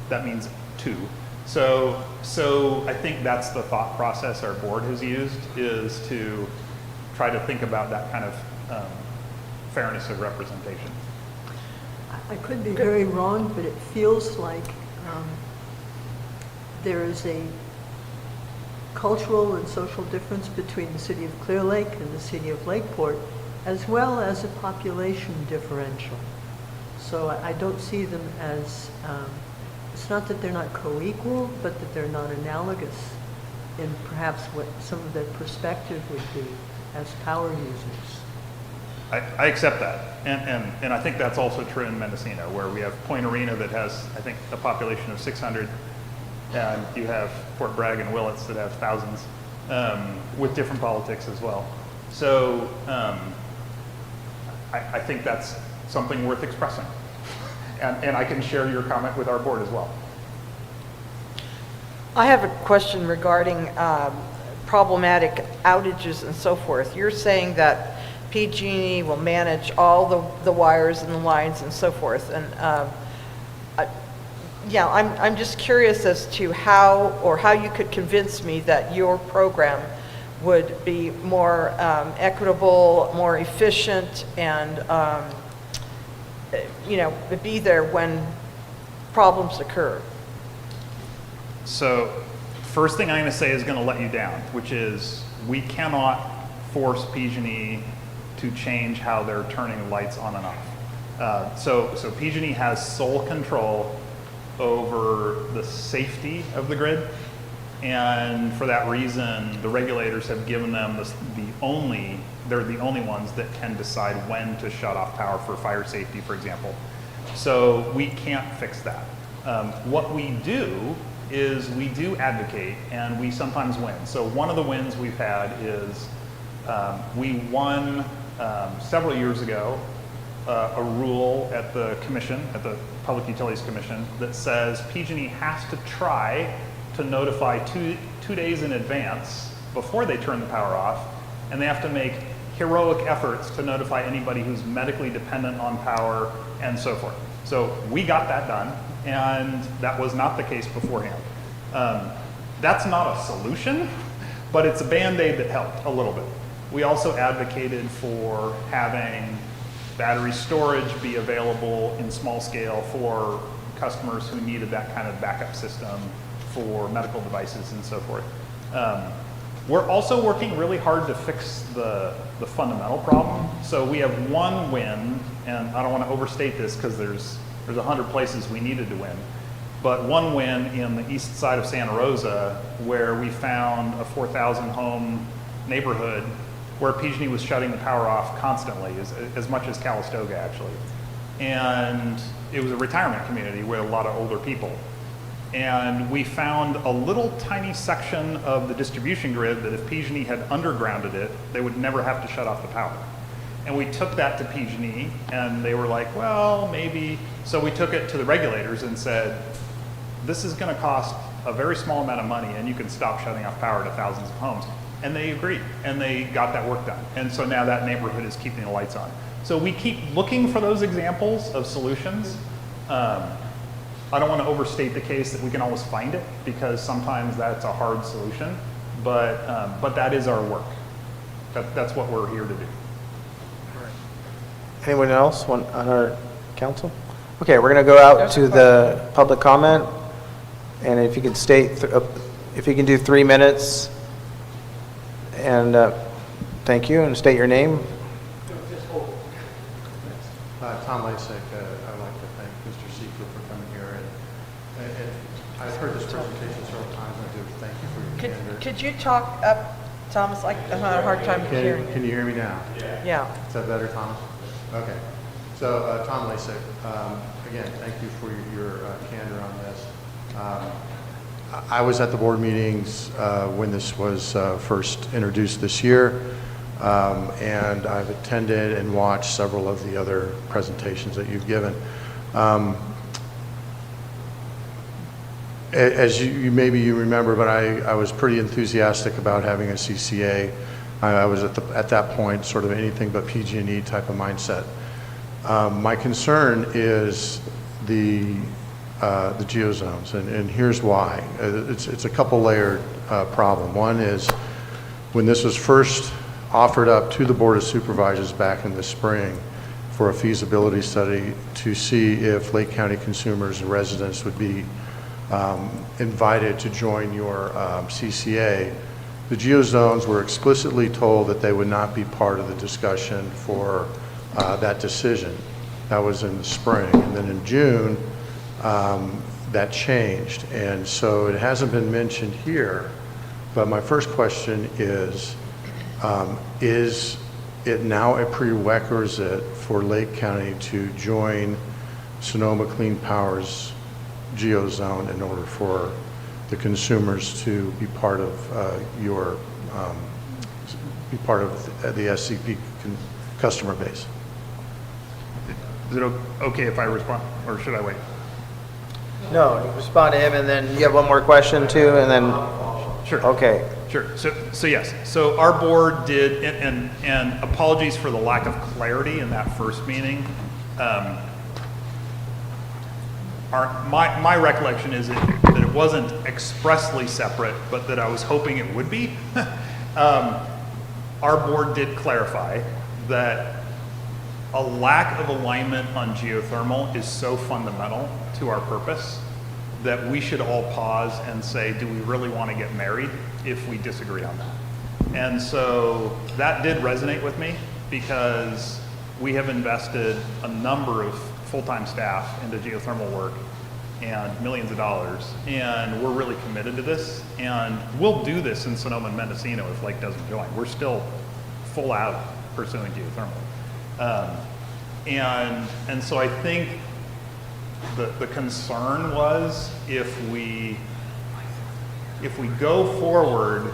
That means 2. So I think that's the thought process our board has used, is to try to think about that kind of fairness of representation. I could be very wrong, but it feels like there is a cultural and social difference between the city of Clear Lake and the city of Lakeport, as well as a population differential. So I don't see them as, it's not that they're not co-equal, but that they're not analogous in perhaps what some of their perspective would be as power users. I accept that, and I think that's also true in Mendocino, where we have Point Arena that has, I think, a population of 600, and you have Fort Bragg and Willits that have thousands, with different politics as well. So I think that's something worth expressing, and I can share your comment with our board as well. I have a question regarding problematic outages and so forth. You're saying that PG&E will manage all the wires and the lines and so forth. And yeah, I'm just curious as to how you could convince me that your program would be more equitable, more efficient, and be there when problems occur. So first thing I'm going to say is going to let you down, which is we cannot force PG&E to change how they're turning the lights on and off. So PG&E has sole control over the safety of the grid, and for that reason, the regulators have given them they're the only ones that can decide when to shut off power for fire safety, for example. So we can't fix that. What we do is we do advocate, and we sometimes win. So one of the wins we've had is we won several years ago a rule at the commission, at the Public Utilities Commission, that says PG&E has to try to notify two days in advance before they turn the power off, and they have to make heroic efforts to notify anybody who's medically dependent on power and so forth. So we got that done, and that was not the case beforehand. That's not a solution, but it's a Band-Aid that helped a little bit. We also advocated for having battery storage be available in small scale for customers who needed that kind of backup system for medical devices and so forth. We're also working really hard to fix the fundamental problem. So we have one win, and I don't want to overstate this because there's 100 places we needed to win, but one win in the east side of Santa Rosa where we found a 4,000 home neighborhood where PG&E was shutting the power off constantly, as much as Calistoga actually. And it was a retirement community with a lot of older people. And we found a little tiny section of the distribution grid that if PG&E had undergrounded it, they would never have to shut off the power. And we took that to PG&E, and they were like, well, maybe. So we took it to the regulators and said, this is going to cost a very small amount of money, and you can stop shutting off power to thousands of homes. And they agreed, and they got that work done. And so now that neighborhood is keeping the lights on. So we keep looking for those examples of solutions. I don't want to overstate the case that we can always find it, because sometimes that's a hard solution, but that is our work. That's what we're here to do. Anyone else on our council? Okay, we're going to go out to the public comment, and if you could if you can do 3 minutes, and thank you, and state your name. Tom Lasek, I'd like to thank Mr. Seifert for coming here. And I've heard this presentation several times. I do thank you for your candor. Could you talk up, Thomas? I'm having a hard time hearing. Can you hear me now? Yeah. Is that better, Thomas? Okay. So, Tom Lasek, again, thank you for your candor on this. I was at the board meetings when this was first introduced this year, and I've attended and watched several of the other presentations that you've given. As maybe you remember, but I was pretty enthusiastic about having a CCA. I was at that point sort of anything but PG&E type of mindset. My concern is the geozones, and here's why. It's a couple layered problem. One is when this was first offered up to the Board of Supervisors back in the spring for a feasibility study to see if Lake County consumers and residents would be invited to join your CCA, the geozones were explicitly told that they would not be part of the discussion for that decision. That was in the spring. And then in June, that changed. And so it hasn't been mentioned here, but my first question is it now a prerequisite for Lake County to join Sonoma Clean Power's geozone in order for the consumers to be part of the SCP customer base? Is it okay if I respond, or should I wait? No, you respond to him, and then you have one more question too, and then, Sure. okay. Sure. So yes. So our board did, and apologies for the lack of clarity in that first meeting. My recollection is that it wasn't expressly separate, but that I was hoping it would be. Our board did clarify that a lack of alignment on geothermal is so fundamental to our purpose that we should all pause and say, do we really want to get married if we disagree on that? And so that did resonate with me because we have invested a number of full-time staff into geothermal work and millions of dollars, and we're really committed to this, and we'll do this in Sonoma and Mendocino if Lake doesn't join. We're still full out pursuing geothermal. And so I think the concern was if we go forward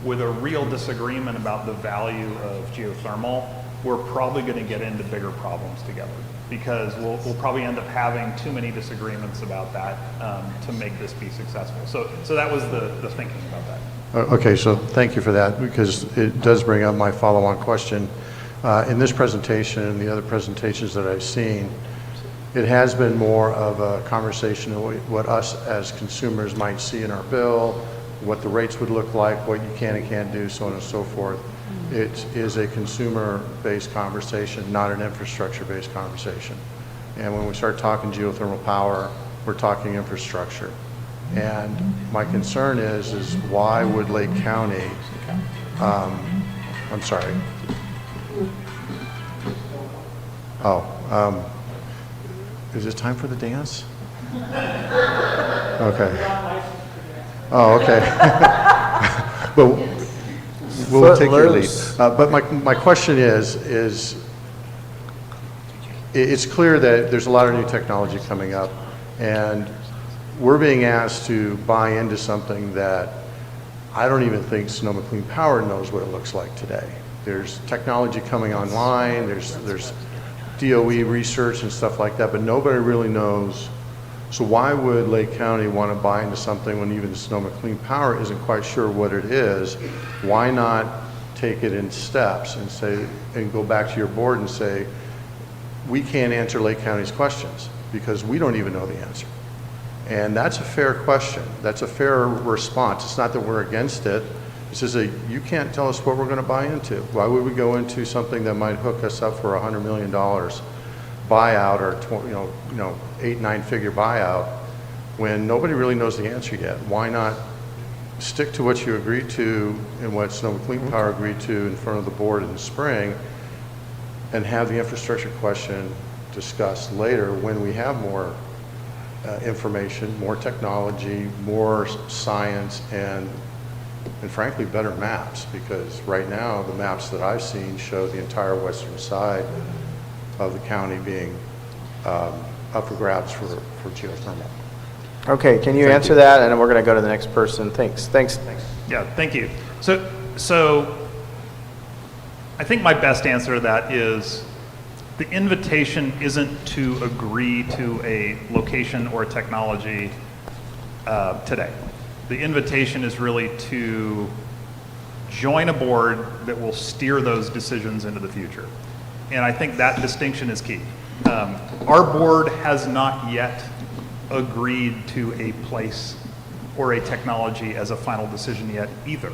with a real disagreement about the value of geothermal, we're probably going to get into bigger problems together because we'll probably end up having too many disagreements about that to make this be successful. So that was the thinking about that. Okay, so thank you for that, because it does bring up my follow-on question. In this presentation and the other presentations that I've seen, it has been more of a conversation of what us as consumers might see in our bill, what the rates would look like, what you can and can't do, so on and so forth. It is a consumer-based conversation, not an infrastructure-based conversation. And when we start talking geothermal power, we're talking infrastructure. And my concern is why would Lake County, I'm sorry. Is it time for the dance? Okay. Oh, okay. But we'll take your lead. But my question is it's clear that there's a lot of new technology coming up, and we're being asked to buy into something that I don't even think Sonoma Clean Power knows what it looks like today. There's technology coming online, there's DOE research and stuff like that, but nobody really knows. So why would Lake County want to buy into something when even Sonoma Clean Power isn't quite sure what it is? Why not take it in steps and say, and go back to your board and say, we can't answer Lake County's questions because we don't even know the answer. And that's a fair question. That's a fair response. It's not that we're against it. It's just that you can't tell us what we're going to buy into. Why would we go into something that might hook us up for $100 million buyout or 8-9 figure buyout when nobody really knows the answer yet? Why not stick to what you agreed to and what Sonoma Clean Power agreed to in front of the board in the spring and have the infrastructure question discuss later when we have more information, more technology, more science, and frankly, better maps, because right now, the maps that I've seen show the entire western side of the county being up for grabs for geothermal. Okay, can you answer that? And then we're going to go to the next person. Thanks. Yeah, thank you. So I think my best answer to that is the invitation isn't to agree to a location or a technology today. The invitation is really to join a board that will steer those decisions into the future. And I think that distinction is key. Our board has not yet agreed to a place or a technology as a final decision yet either.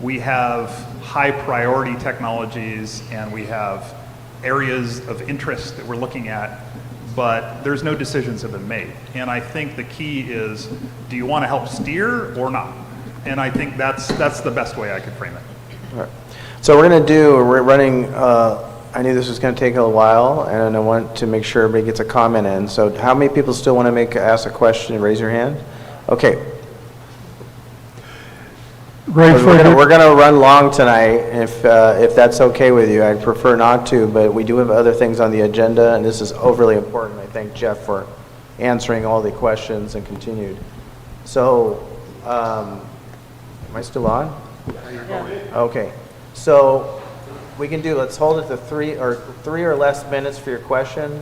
We have high priority technologies and we have areas of interest that we're looking at, but there's no decisions have been made. And I think the key is, do you want to help steer or not? And I think that's the best way I could frame it. All right. So we're running, I knew this was going to take a while, and I want to make sure everybody gets a comment in. So how many people still want to ask a question? Raise your hand. Okay. We're going to run long tonight, if that's okay with you. I'd prefer not to, but we do have other things on the agenda, and this is overly important. I thank Jeff for answering all the questions and continued. So, am I still on? Okay. So we can let's hold it to three or less minutes for your question.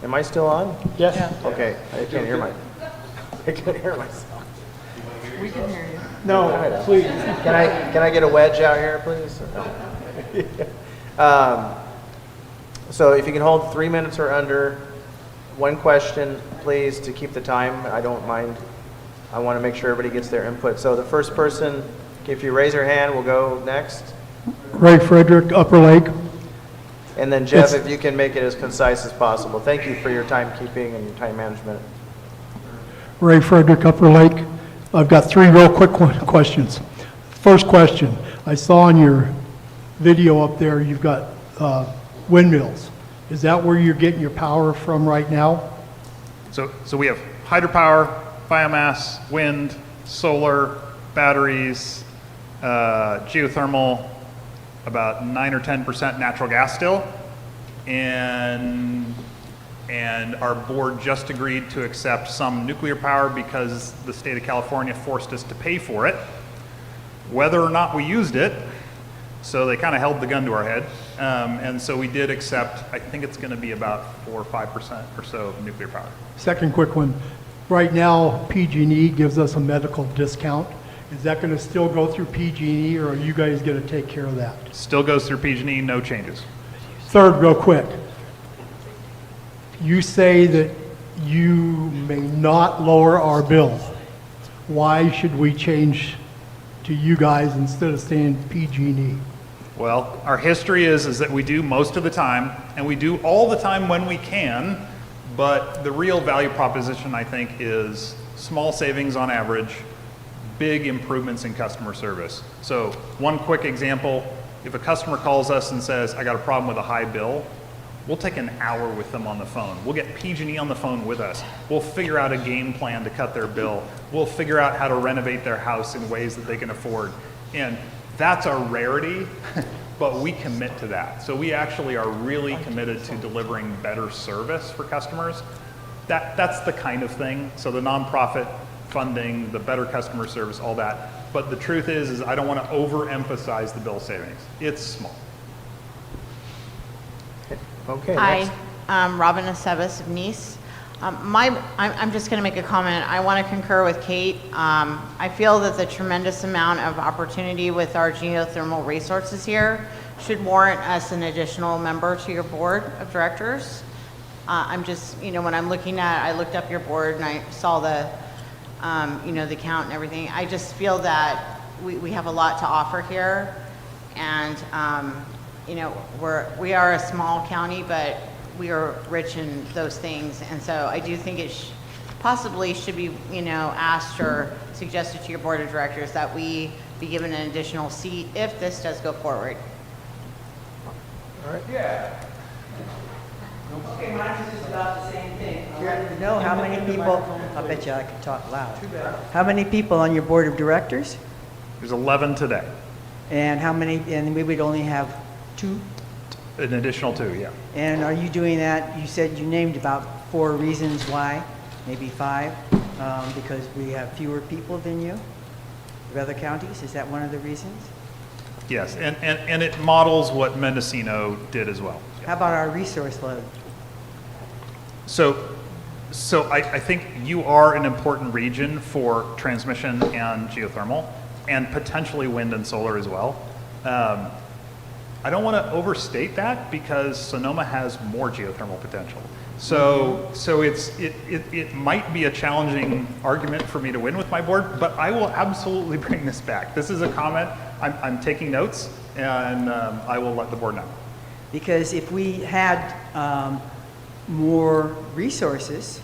Am I still on? Yes. Okay. I can't hear I can't hear myself. We can hear you. No, please. Can I get a wedge out here, please? So if you can hold 3 minutes or under, one question, please, to keep the time. I don't mind. I want to make sure everybody gets their input. So the first person, if you raise your hand, we'll go next. Ray Frederick, Upper Lake. And then Jeff, if you can make it as concise as possible. Thank you for your timekeeping and your time management. Ray Frederick, Upper Lake. I've got three real quick questions. First question, I saw in your video up there you've got windmills. Is that where you're getting your power from right now? So we have hydropower, biomass, wind, solar, batteries, geothermal, about 9 or 10% natural gas still, and our board just agreed to accept some nuclear power because the state of California forced us to pay for it, whether or not we used it. So they kind of held the gun to our head, and so we did accept. I think it's going to be about 4 or 5% or so of nuclear power. Second quick one, right now PG&E gives us a medical discount. Is that going to still go through PG&E, or are you guys going to take care of that? Still goes through PG&E, no changes. Third, real quick, you say that you may not lower our bill. Why should we change to you guys instead of staying PG&E? Well, our history is that we do most of the time, and we do all the time when we can, but the real value proposition, I think, is small savings on average, big improvements in customer service. So one quick example, if a customer calls us and says, I got a problem with a high bill, we'll take an hour with them on the phone. We'll get PG&E on the phone with us. We'll figure out a game plan to cut their bill. We'll figure out how to renovate their house in ways that they can afford. And that's a rarity, but we commit to that. So we actually are really committed to delivering better service for customers. That's the kind of thing. So the nonprofit funding, the better customer service, all that. But the truth is I don't want to overemphasize the bill savings. It's small. Okay. Hi, Next. Robin Aceves of Nice. I'm just going to make a comment. I want to concur with Kate. I feel that the tremendous amount of opportunity with our geothermal resources here should warrant us an additional member to your board of directors. I'm just, when I'm looking at, I looked up your board and I saw the, the count and everything. I just feel that we have a lot to offer here, and we are a small county, but we are rich in those things, and so I do think it possibly should be, asked or suggested to your board of directors that we be given an additional seat if this does go forward. All right. Yeah. Okay, mine is just about the same thing. I wanted to know how many people, I bet you I could talk loud. How many people on your board of directors? There's 11 today, And how many, and we would only have 2? an additional 2, yeah. And are you doing that, you said you named about 4 reasons why, maybe 5, because we have fewer people than you, of other counties? Is that one of the reasons? Yes, and it models what Mendocino did as well. How about our resource load? So I think you are an important region for transmission and geothermal, and potentially wind and solar as well. I don't want to overstate that because Sonoma has more geothermal potential. So it might be a challenging argument for me to win with my board, but I will absolutely bring this back. This is a comment. I'm taking notes, and I will let the board know. Because if we had more resources,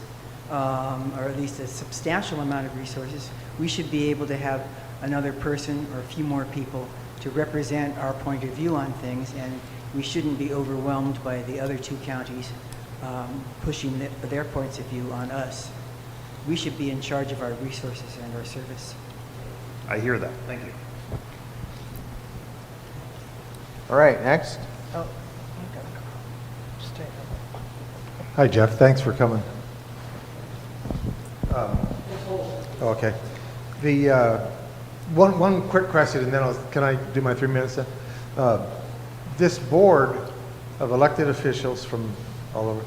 or at least a substantial amount of resources, we should be able to have another person or a few more people to represent our point of view on things, and we shouldn't be overwhelmed by the other 2 counties pushing their points of view on us. We should be in charge of our resources and our service. I hear that. Thank you. All right, next. Hi, Jeff. Thanks for coming. Okay. The one quick question, and then can I do my 3 minutes then? This board of elected officials from all over,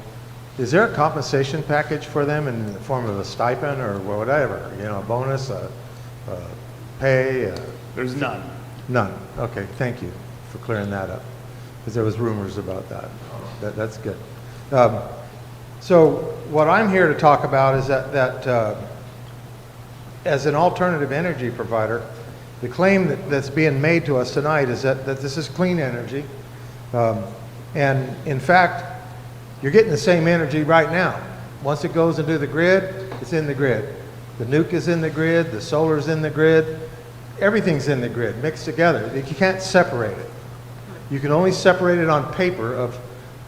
is there a compensation package for them in the form of a stipend or whatever? You know, a bonus, a pay? There's none. None. Okay, thank you for clearing that up, because there was rumors about that. That's good. So what I'm here to talk about is that as an alternative energy provider, the claim that's being made to us tonight is that this is clean energy. And in fact, you're getting the same energy right now. Once it goes into the grid, it's in the grid. The nuke is in the grid, the solar's in the grid, everything's in the grid, mixed together. You can't separate it. You can only separate it on paper of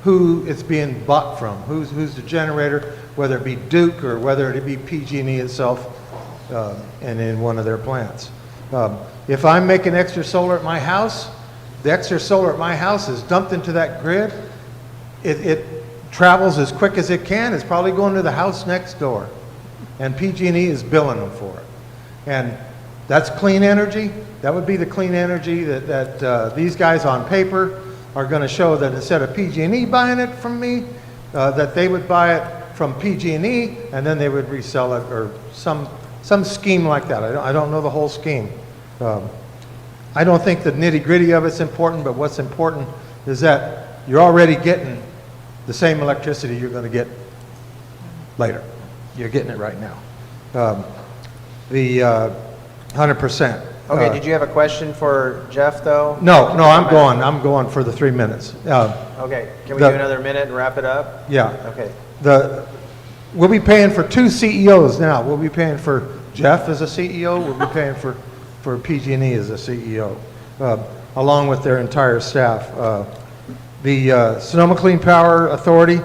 who it's being bought from, who's the generator, whether it be Duke or whether it be PG&E itself, and in one of their plants. If I'm making extra solar at my house, the extra solar at my house is dumped into that grid. It travels as quick as it can. It's probably going to the house next door, and PG&E is billing them for it. And that's clean energy. That would be the clean energy that these guys on paper are going to show, that instead of PG&E buying it from me, that they would buy it from PG&E and then they would resell it, or some scheme like that. I don't know the whole scheme. I don't think the nitty-gritty of it's important, but what's important is that you're already getting the same electricity you're going to get later. You're getting it right now. The 100%. Okay, did you have a question for Jeff, though? No, I'm going for the 3 minutes. Okay, can we do another minute and wrap it up? Yeah. Okay. We'll be paying for 2 CEOs now. We'll be paying for Jeff as a CEO. We'll be paying for PG&E as a CEO, along with their entire staff. The Sonoma Clean Power Authority,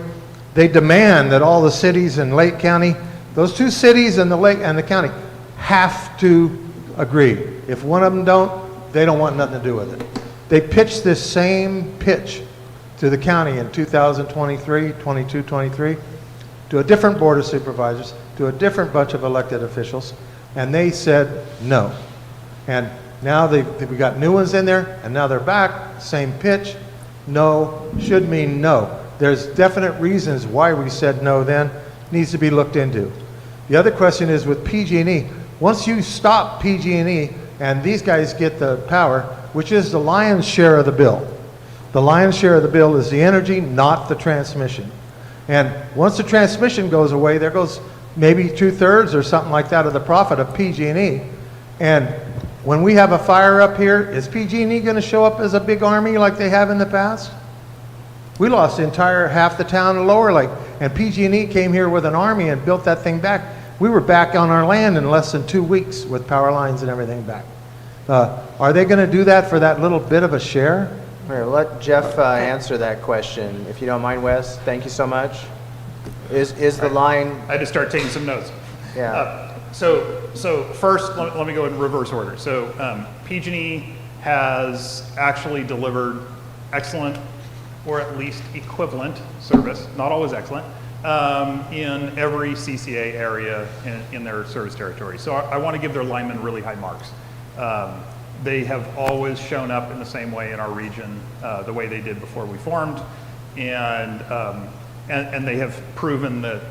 they demand that all the cities in Lake County, those 2 cities and the lake and the county, have to agree. If one of them don't, they don't want nothing to do with it. They pitched this same pitch to the county in 2023, 22, 23, to a different board of supervisors, to a different bunch of elected officials, and they said no. And now we got new ones in there, and now they're back, same pitch. No should mean no. There's definite reasons why we said no then, needs to be looked into. The other question is with PG&E, once you stop PG&E and these guys get the power, which is the lion's share of the bill. The lion's share of the bill is the energy, not the transmission. And once the transmission goes away, there goes maybe 2/3 or something like that of the profit of PG&E. And when we have a fire up here, is PG&E going to show up as a big army like they have in the past? We lost the entire half the town of Lower Lake, and PG&E came here with an army and built that thing back. We were back on our land in less than 2 weeks with power lines and everything back. Are they going to do that for that little bit of a share? All right, let Jeff answer that question, if you don't mind, Wes. Thank you so much. Is the line, I had to start taking some notes. yeah, So first, let me go in reverse order. So PG&E has actually delivered excellent, or at least equivalent service, not always excellent, in every CCA area in their service territory. So I want to give their linemen really high marks. They have always shown up in the same way in our region, the way they did before we formed, and they have proven that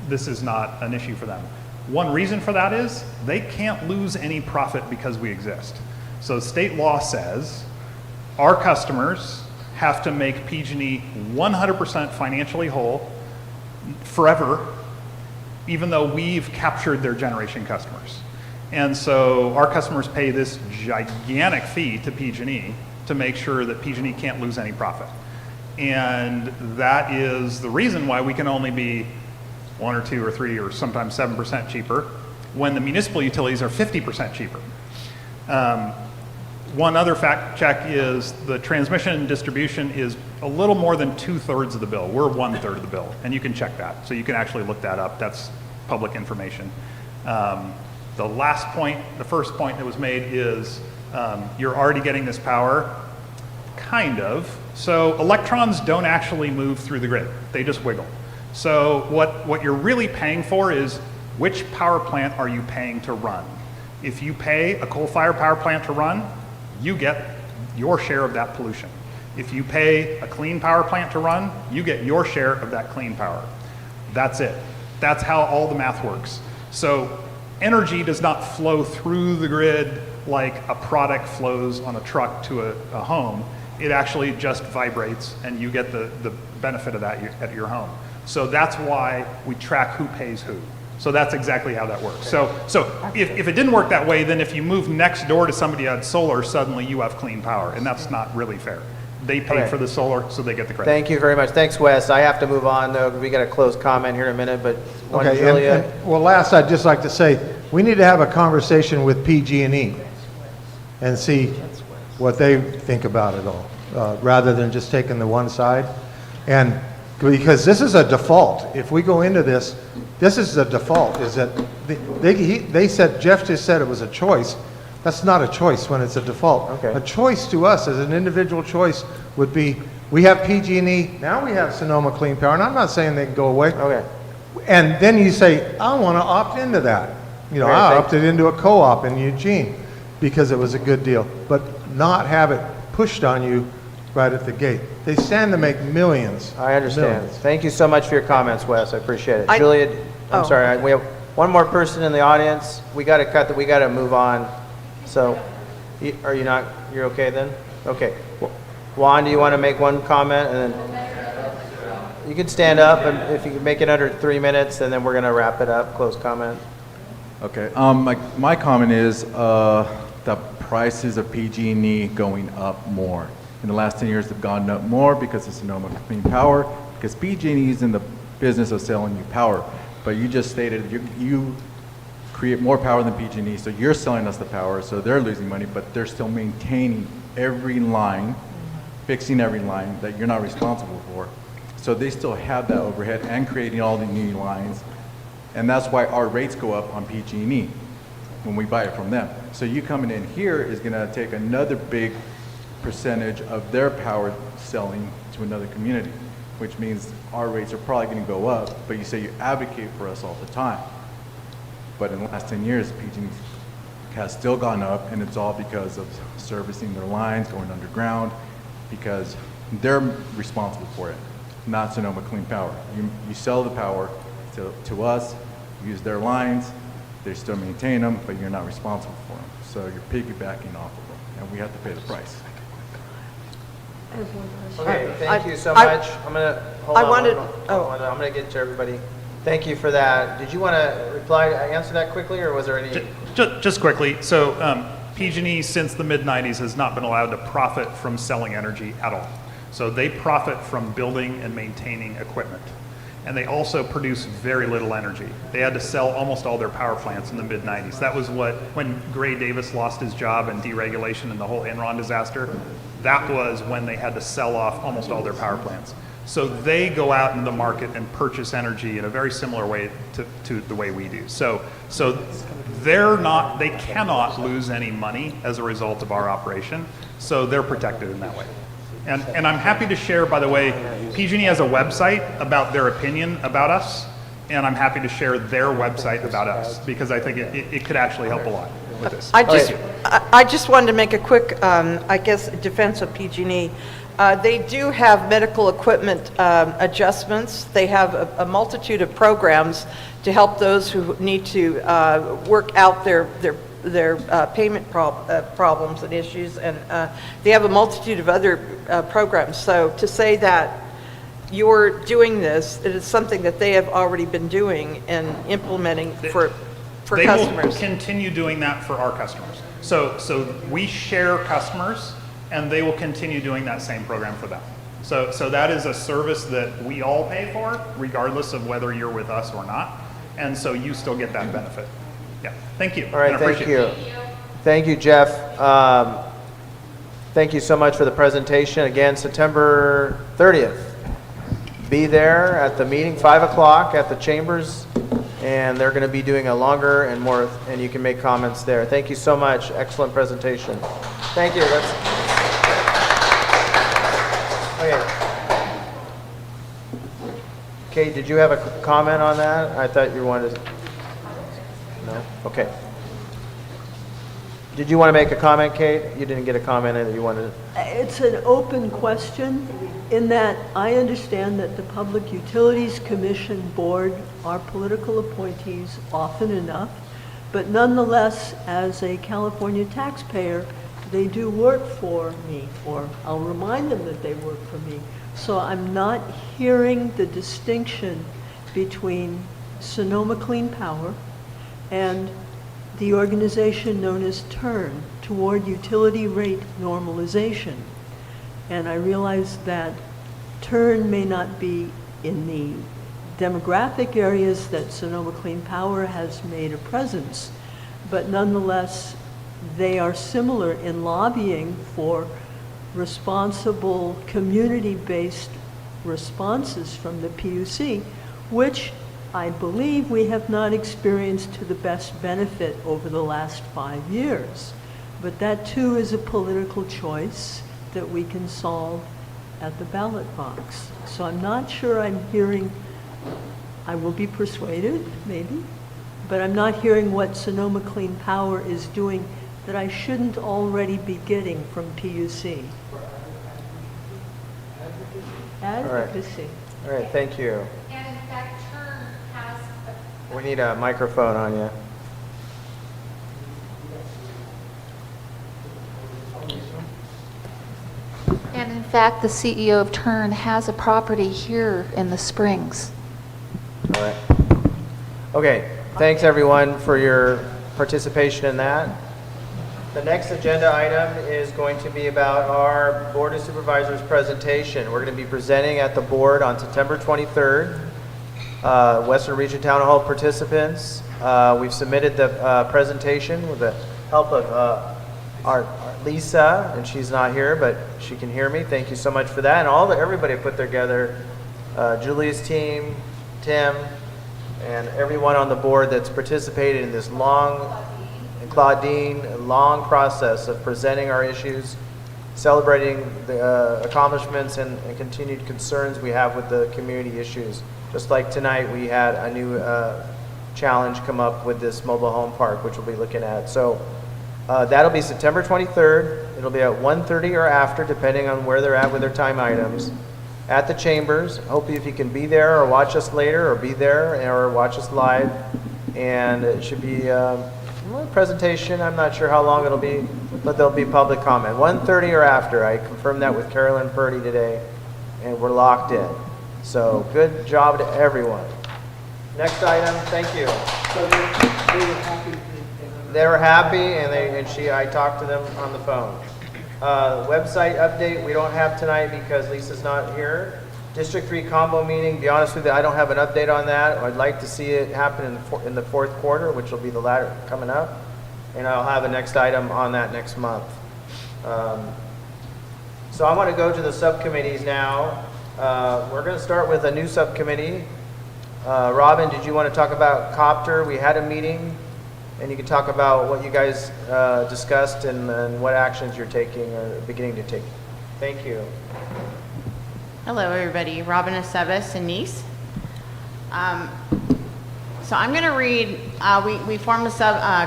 this is not an issue for them. One reason for that is they can't lose any profit because we exist. So state law says our customers have to make PG&E 100% financially whole forever, even though we've captured their generation customers. And so our customers pay this gigantic fee to PG&E to make sure that PG&E can't lose any profit. And that is the reason why we can only be 1 or 2 or 3 or sometimes 7% cheaper when the municipal utilities are 50% cheaper. One other fact check is the transmission and distribution is a little more than 2/3 of the bill. We're 1/3 of the bill, and you can check that. So you can actually look that up. That's public information. The last point, the first point that was made is you're already getting this power, kind of. So electrons don't actually move through the grid. They just wiggle. So what you're really paying for is which power plant are you paying to run? If you pay a coal-fired power plant to run, you get your share of that pollution. If you pay a clean power plant to run, you get your share of that clean power. That's it. That's how all the math works. So energy does not flow through the grid like a product flows on a truck to a home. It actually just vibrates, and you get the benefit of that at your home. So that's why we track who pays who. So that's exactly how that works. So if it didn't work that way, then if you move next door to somebody who had solar, suddenly you have clean power, and that's not really fair. They pay Okay. for the solar, so they get the credit. thank you very much. Thanks, Wes. I have to move on, though. We got a closed comment here in a minute, but one, Okay, Julia. well, last, I'd just like to say, we need to have a conversation with PG&E and see what they think about it all, rather than just taking the one side. And because this is a default. If we go into this, this is the default, is that they said, Jeff just said it was a choice. That's not a choice when it's a default. Okay. A choice to us as an individual choice would be, we have PG&E, now we have Sonoma Clean Power, and I'm not saying they can go away. Okay. And then you say, I want to opt into that. You know, Great, I thank opted into a co-op in Eugene because it was a good deal, but not have it pushed on you right at the gate. They stand to make millions. I understand. Millions. Thank you so much for your comments, Wes. I appreciate it. I- Julia, I'm oh. sorry, we have one more person in the audience. We got to we got to move on. So, are you not, you're okay then? Okay. Juan, do you want to make one comment? And then you can stand up, and if you can make it under 3 minutes, and then we're going to wrap it up, close comment. Okay, my comment is the prices of PG&E going up more. In the last 10 years, they've gone up more because of Sonoma Clean Power, because PG&E is in the business of selling you power. But you just stated you create more power than PG&E, so you're selling us the power, so they're losing money, but they're still maintaining every line, fixing every line that you're not responsible for. So they still have that overhead and creating all the new lines. And that's why our rates go up on PG&E when we buy it from them. So you coming in here is gonna take another big percentage of their power selling to another community, which means our rates are probably gonna go up, but you say you advocate for us all the time. But in the last 10 years, PG&E has still gone up, and it's all because of servicing their lines, going underground, because they're responsible for it, not Sonoma Clean Power. You sell the power to us, use their lines, they still maintain them, but you're not responsible for them. So you're piggybacking off of them, and we have to pay the price. Okay, thank you so I- much. I'm going to, hold I on. wanted- Hold on, I'm going to get to everybody. Thank you for that. Did you want to reply, answer that quickly, or was there any? Just quickly, so PG&E since the mid-90s has not been allowed to profit from selling energy at all. So they profit from building and maintaining equipment. And they also produce very little energy. They had to sell almost all their power plants in the mid-90s. That was when Gray Davis lost his job and deregulation and the whole Enron disaster, that was when they had to sell off almost all their power plants. So they go out in the market and purchase energy in a very similar way to the way we do. So they cannot lose any money as a result of our operation. So they're protected in that way. And I'm happy to share, by the way, PG&E has a website about their opinion about us, and I'm happy to share their website about us, because I think it could actually help a lot with this. I just wanted to make a quick, I guess, defense of PG&E. They do have medical equipment adjustments. They have a multitude of programs to help those who need to work out their payment problems and issues, and they have a multitude of other programs. So to say that you're doing this, it is something that they have already been doing and implementing for customers. They will continue doing that for our customers. So we share customers, and they will continue doing that same program for them. So that is a service that we all pay for, regardless of whether you're with us or not. And so you still get that benefit. Yeah, thank you. All right, thank you. Thank you, Jeff. Thank you so much for the presentation. Again, September 30th. Be there at the meeting, 5 o'clock at the chambers, and they're going to be doing a longer and more, and you can make comments there. Thank you so much. Excellent presentation. Thank you. Okay. Kate, did you have a comment on that? I thought you wanted to. No? Okay. Did you want to make a comment, Kate? You didn't get a comment in that you wanted to. It's an open question in that I understand that the Public Utilities Commission Board are political appointees often enough, but nonetheless, as a California taxpayer, they do work for me, or I'll remind them that they work for me. So I'm not hearing the distinction between Sonoma Clean Power and the organization known as TURN, Toward Utility Rate Normalization. And I realize that TURN may not be in the demographic areas that Sonoma Clean Power has made a presence, but nonetheless, they are similar in lobbying for responsible, community-based responses from the PUC, which I believe we have not experienced to the best benefit over the last 5 years. But that too is a political choice that we can solve at the ballot box. So I'm not sure I'm hearing, I will be persuaded, maybe, but I'm not hearing what Sonoma Clean Power is doing that I shouldn't already be getting from PUC. Advocacy. All right, thank you. And in fact, TURN has We need a microphone on you. And in fact, the CEO of TURN has a property here in the Springs. All right. Okay, thanks everyone for your participation in that. The next agenda item is going to be about our Board of Supervisors presentation. We're going to be presenting at the board on September 23rd. Western Region Town Hall participants, we've submitted the presentation with the help of our Lisa, and she's not here, but she can hear me. Thank you so much for that. And everybody put together, Julie's team, Tim, and everyone on the board that's participated in this long, and Claudine, a long process of presenting our issues, celebrating the accomplishments and continued concerns we have with the community issues. Just like tonight, we had a new challenge come up with this mobile home park, which we'll be looking at. So that'll be September 23rd. It'll be at 1:30 or after, depending on where they're at with their time items, at the chambers. Hope if you can be there or watch us later, or be there or watch us live. And it should be a presentation. I'm not sure how long it'll be, but there'll be public comment. 1:30 or after. I confirmed that with Carolyn Purdy today, and we're locked in. So good job to everyone. Next item, thank you. They were happy, and I talked to them on the phone. Website update we don't have tonight because Lisa's not here. District 3 combo meeting, to be honest with you, I don't have an update on that. I'd like to see it happen in the fourth quarter, which will be the latter coming up. And I'll have a next item on that next month. So I want to go to the subcommittees now. We're going to start with a new subcommittee. Robin, did you want to talk about Copter? We had a meeting, and you can talk about what you guys discussed and what actions you're taking or beginning to take. Thank you. Hello, everybody. Robin Aceves in Nice. So I'm going to read, we formed a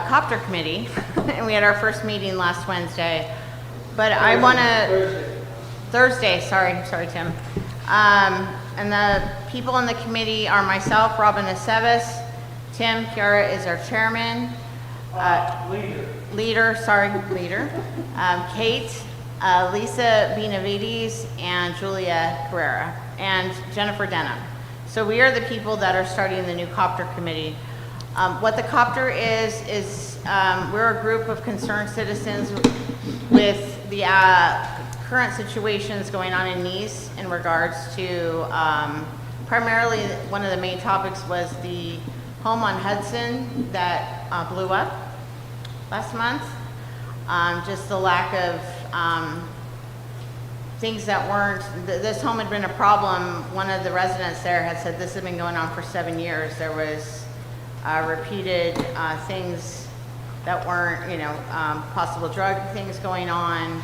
Copter committee, and we had our first meeting last Wednesday. But I want to, Thursday, sorry, Tim. And the people in the committee are myself, Robin Aceves, Tim Chiara is our chairman. Leader. Kate, Lisa Benavides, and Julia Carrera, and Jennifer Denham. So we are the people that are starting the new Copter committee. What the Copter is we're a group of concerned citizens with the current situations going on in Nice in regards to, primarily one of the main topics was the home on Hudson that blew up last month. Just the lack of things that weren't, this home had been a problem. One of the residents there had said this had been going on for 7 years. There was repeated things that weren't, possible drug things going on.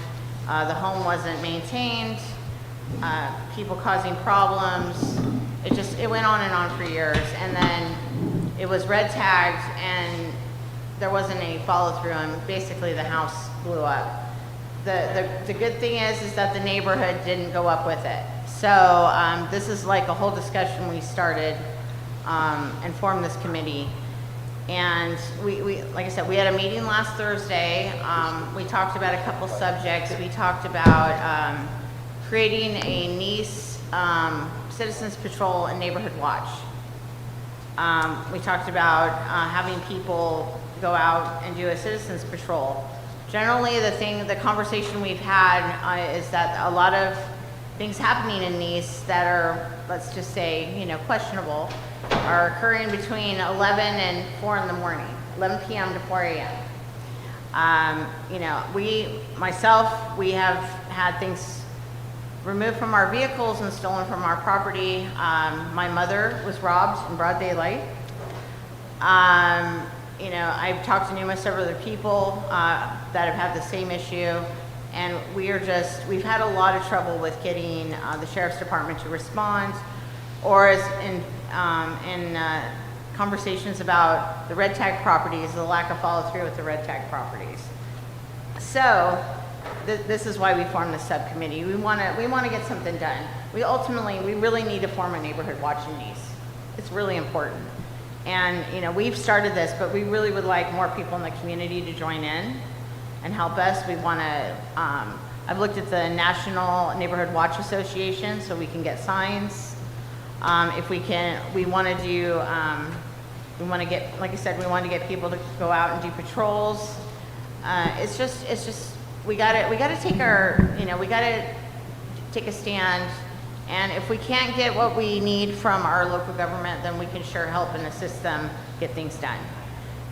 The home wasn't maintained, people causing problems. It went on and on for years. And then it was red tagged and there wasn't any follow through, and basically the house blew up. The good thing is that the neighborhood didn't go up with it. So this is like a whole discussion we started and formed this committee. And we like I said, we had a meeting last Thursday. We talked about a couple subjects. We talked about creating a Nice Citizens Patrol and Neighborhood Watch. We talked about having people go out and do a citizens patrol. Generally, the conversation we've had is that a lot of things happening in Nice that are, let's just say, questionable, are occurring between 11 and 4 in the morning, 11 p.m. to 4 a.m. We have had things removed from our vehicles and stolen from our property. My mother was robbed in broad daylight. I've talked to numerous other people that have had the same issue, and we've had a lot of trouble with getting the sheriff's department to respond, or as in conversations about the red tag properties, the lack of follow through with the red tag properties. So this is why we formed the subcommittee. We want to get something done. We really need to form a neighborhood watch in Nice. It's really important. And, we've started this, but we really would like more people in the community to join in and help us. We want to, I've looked at the National Neighborhood Watch Association so we can get signs. If we can, we want to do, we want to get, like I said, we want to get people to go out and do patrols. It's just, we got to take our, we got to take a stand. And if we can't get what we need from our local government, then we can sure help and assist them get things done.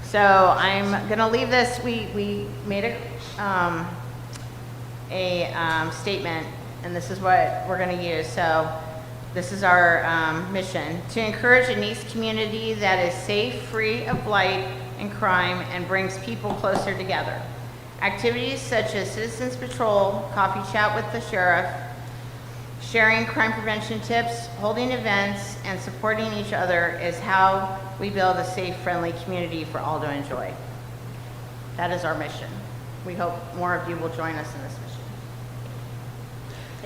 So I'm going to leave this. We made a statement, and this is what we're going to use. So this is our mission: to encourage a Nice community that is safe, free of blight and crime, and brings people closer together. Activities such as Citizens Patrol, coffee chat with the sheriff, sharing crime prevention tips, holding events, and supporting each other is how we build a safe, friendly community for all to enjoy. That is our mission. We hope more of you will join us in this mission.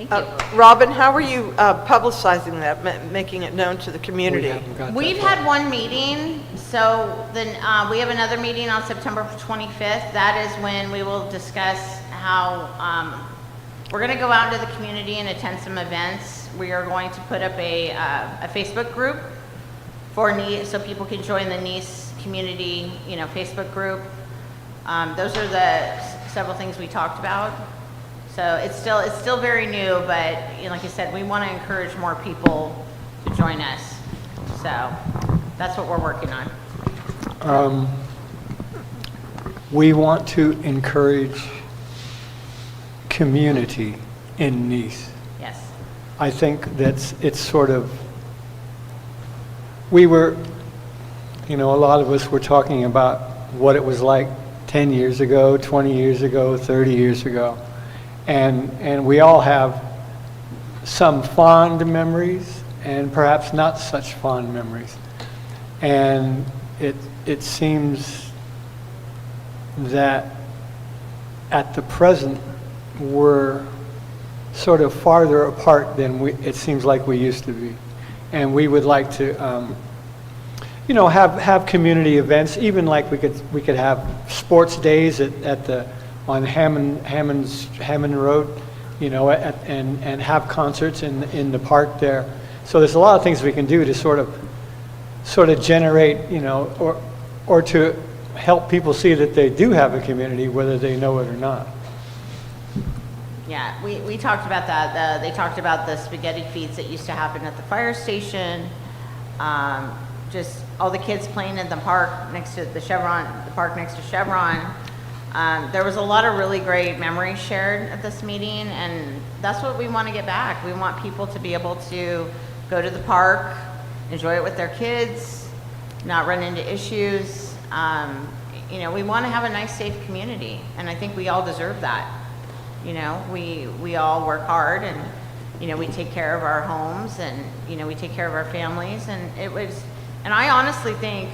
Thank you. Robin, how are you publicizing that, making it known to the community? We've had one meeting, so then we have another meeting on September 25th. That is when we will discuss how we're going to go out into the community and attend some events. We are going to put up a Facebook group for Nice, so people can join the Nice community, Facebook group. Those are the several things we talked about. So it's still very new, but like I said, we want to encourage more people to join us. So that's what we're working on. We want to encourage community in Nice. Yes. I think that's, it's sort of, we were, a lot of us were talking about what it was like 10 years ago, 20 years ago, 30 years ago. And we all have some fond memories and perhaps not such fond memories. And it seems that at the present, we're sort of farther apart than it seems like we used to be. And we would like to, have community events, even like we could have sports days on Hammond Road, and have concerts in the park there. So there's a lot of things we can do to sort of generate, or to help people see that they do have a community, whether they know it or not. Yeah, we talked about that. They talked about the spaghetti feeds that used to happen at the fire station. Just all the kids playing in the park next to the Chevron, the park next to Chevron. There was a lot of really great memories shared at this meeting, and that's what we want to get back. We want people to be able to go to the park, enjoy it with their kids, not run into issues. We want to have a nice, safe community, and I think we all deserve that. We all work hard, and we take care of our homes, and we take care of our families, and I honestly think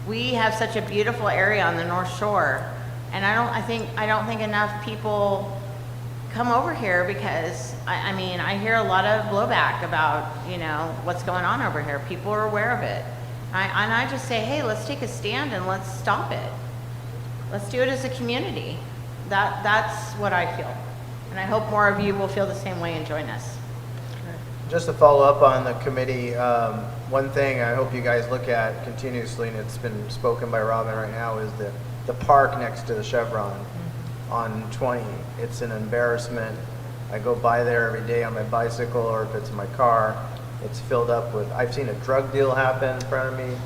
we have such a beautiful area on the North Shore, and I don't think enough people come over here because I hear a lot of blowback about what's going on over here. People are aware of it, and I just say, hey, let's take a stand and let's stop it. Let's do it as a community. That's what I feel. And I hope more of you will feel the same way and join us. Just to follow up on the committee, one thing I hope you guys look at continuously, and it's been spoken by Robin right now, is the park next to the Chevron on 20. It's an embarrassment. I go by there every day on my bicycle, or if it's in my car, it's filled up with, I've seen a drug deal happen in front of me.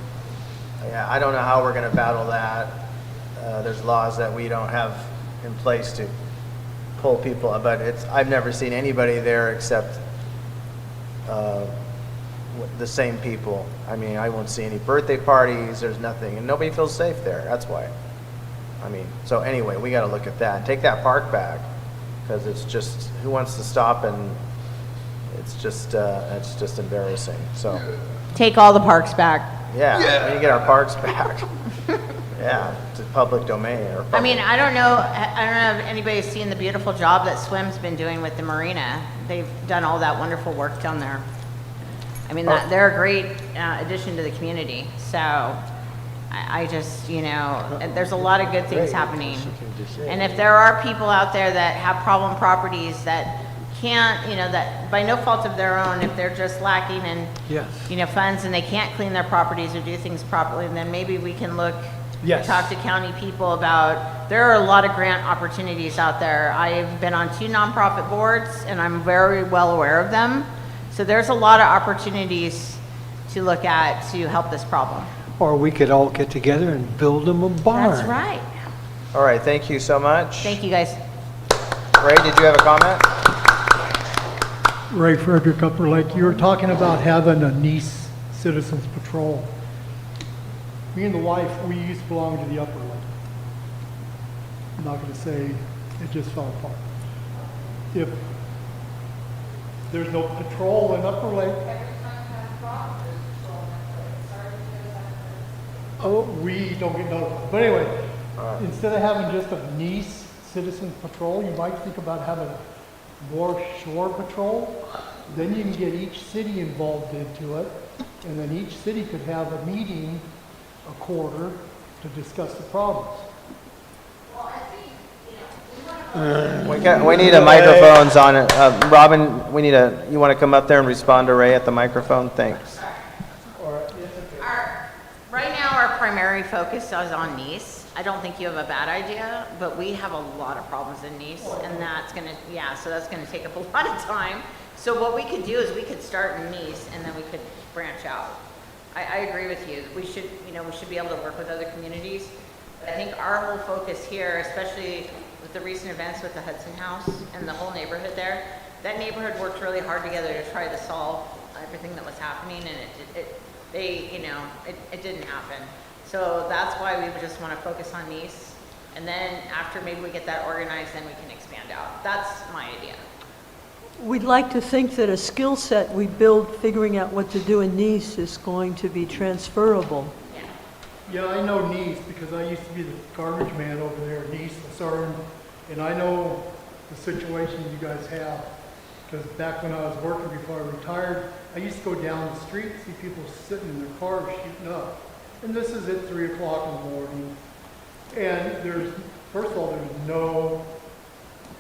Yeah, I don't know how we're going to battle that. There's laws that we don't have in place to pull people, but I've never seen anybody there except the same people. I won't see any birthday parties, there's nothing, and nobody feels safe there, that's why. So anyway, we got to look at that and take that park back, because it's just, who wants to stop, and it's just embarrassing, so. Take all the parks back. Yeah, we need to get our parks back. Yeah, to public domain or public. I don't know if anybody's seen the beautiful job that Swim's been doing with the marina. They've done all that wonderful work down there. They're a great addition to the community. So I just, there's a lot of good things happening. And if there are people out there that have problem properties that can't, that by no fault of their own, if they're just lacking in, funds and they can't clean their properties or do things properly, then maybe we can look. Yes. Talk to county people about, there are a lot of grant opportunities out there. I've been on 2 nonprofit boards, and I'm very well aware of them. So there's a lot of opportunities to look at to help this problem. Or we could all get together and build them a barn. That's right. All right, thank you so much. Thank you, guys. Ray, did you have a comment? Ray Frederick, Upper Lake, you were talking about having a Nice Citizens Patrol. Me and the wife, we used to belong to the Upper Lake. I'm not going to say it just fell apart. If there's no patrol in Upper Lake, we don't get notified. But anyway, instead of having just a Nice Citizens Patrol, you might think about having more shore patrol. Then you can get each city involved into it, and then each city could have a meeting a quarter to discuss the problems. We need a microphones on it. Robin, you want to come up there and respond to Ray at the microphone? Thanks. Right now, our primary focus is on Nice. I don't think you have a bad idea, but we have a lot of problems in Nice, and that's going to take up a lot of time. So what we could do is we could start in Nice, and then we could branch out. I agree with you. We should be able to work with other communities. But I think our whole focus here, especially with the recent events with the Hudson House and the whole neighborhood there, that neighborhood worked really hard together to try to solve everything that was happening, and it didn't happen. So that's why we just want to focus on Nice, and then after maybe we get that organized, then we can expand out. That's my idea. We'd like to think that a skill set we build figuring out what to do in Nice is going to be transferable. Yeah, I know Nice because I used to be the garbage man over there at Nice, Lucerne, and I know the situation you guys have. Because back when I was working before I retired, I used to go down the street, see people sitting in their cars shooting up. And this is at 3 o'clock in the morning. And there's, first of all, there's no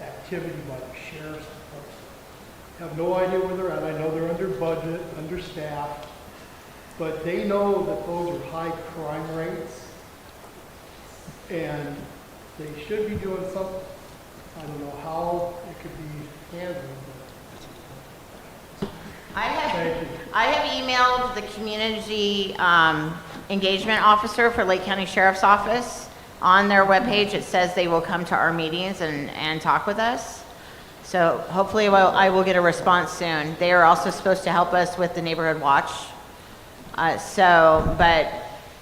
activity by the sheriff's department. Have no idea where they're at. I know they're under budget, understaffed, but they know that those are high crime rates, and they should be doing something. I don't know how it could be handled, but I have emailed the community engagement officer for Lake County Sheriff's Office. On their webpage, it says they will come to our meetings and talk with us. So hopefully I will get a response soon. They are also supposed to help us with the neighborhood watch. But,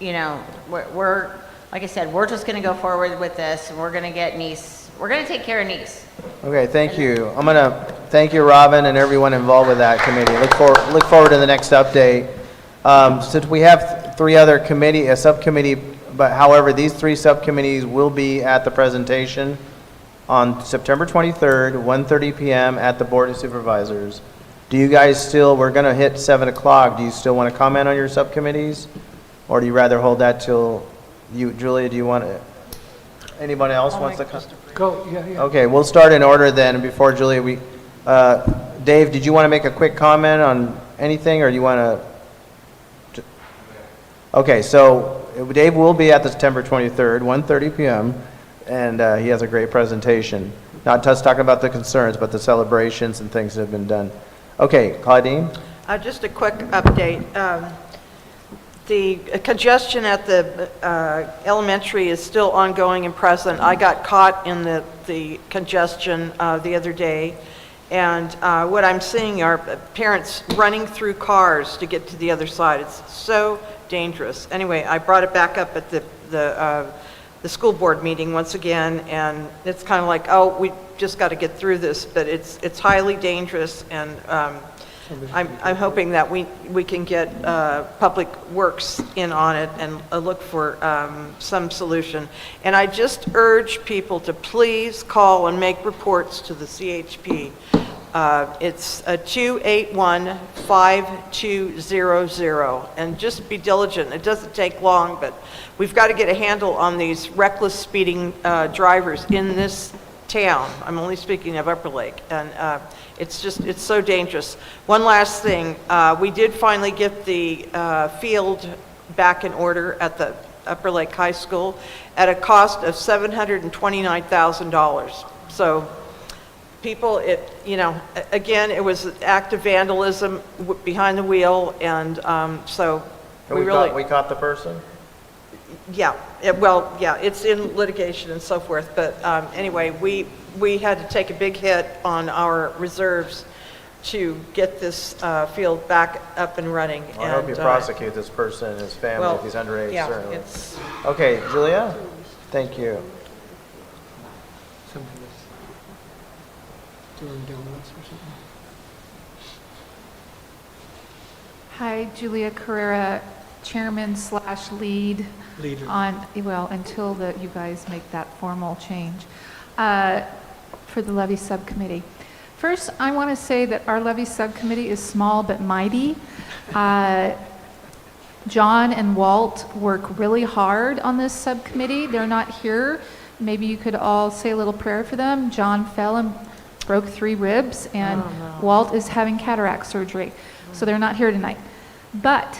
you know, we're, like I said, we're just going to go forward with this, and we're going to get Nice, we're going to take care of Nice. Okay, thank you. I'm going to thank you, Robin, and everyone involved with that committee. Look forward to the next update. Since we have three other a subcommittee, but however, these three subcommittees will be at the presentation on September 23rd, 1:30 p.m. at the Board of Supervisors. Do you guys still, we're going to hit 7 o'clock. Do you still want to comment on your subcommittees? Or do you rather hold that till Julia, do you want to, anybody else wants to come? Go, yeah. Okay, we'll start in order then. Before Julia, Dave, did you want to make a quick comment on anything, or do you want to? Okay, so Dave will be at the September 23rd, 1:30 p.m., and he has a great presentation. Not just talking about the concerns, but the celebrations and things that have been done. Okay, Claudine? Just a quick update. The congestion at the elementary is still ongoing and present. I got caught in the congestion the other day, and what I'm seeing are parents running through cars to get to the other side. It's so dangerous. Anyway, I brought it back up at the school board meeting once again, and it's kind of like, oh, we just got to get through this, but it's highly dangerous, and I'm hoping that we can get Public Works in on it and look for some solution. And I just urge people to please call and make reports to the CHP. It's 281-5200, and just be diligent. It doesn't take long, but we've got to get a handle on these reckless speeding drivers in this town. I'm only speaking of Upper Lake, and it's so dangerous. One last thing, we did finally get the field back in order at the Upper Lake High School at a cost of $729,000. So people, again, it was an act of vandalism behind the wheel, and so we caught the person? Yeah, it's in litigation and so forth, but anyway, we had to take a big hit on our reserves to get this field back up and running. Well, I hope you prosecute this person and his family if he's underage, yeah, certainly. it's... Okay, Julia? Thank you. Somebody was doing donuts or something. Hi, Julia Carrera, chairman/lead Leader. until you guys make that formal change for the levy subcommittee. First, I want to say that our levy subcommittee is small but mighty. John and Walt work really hard on this subcommittee. They're not here. Maybe you could all say a little prayer for them. John fell and broke 3 ribs, and Walt is having cataract surgery, so they're not here tonight. But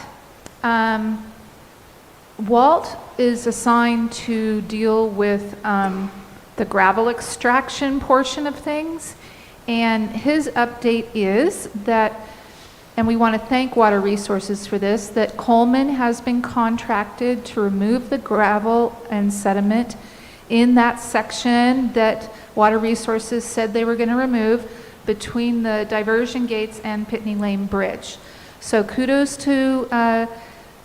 Walt is assigned to deal with the gravel extraction portion of things, and his update is that, and we want to thank Water Resources for this, that Coleman has been contracted to remove the gravel and sediment in that section that Water Resources said they were going to remove. between the diversion gates and Pitney Lane Bridge. So kudos to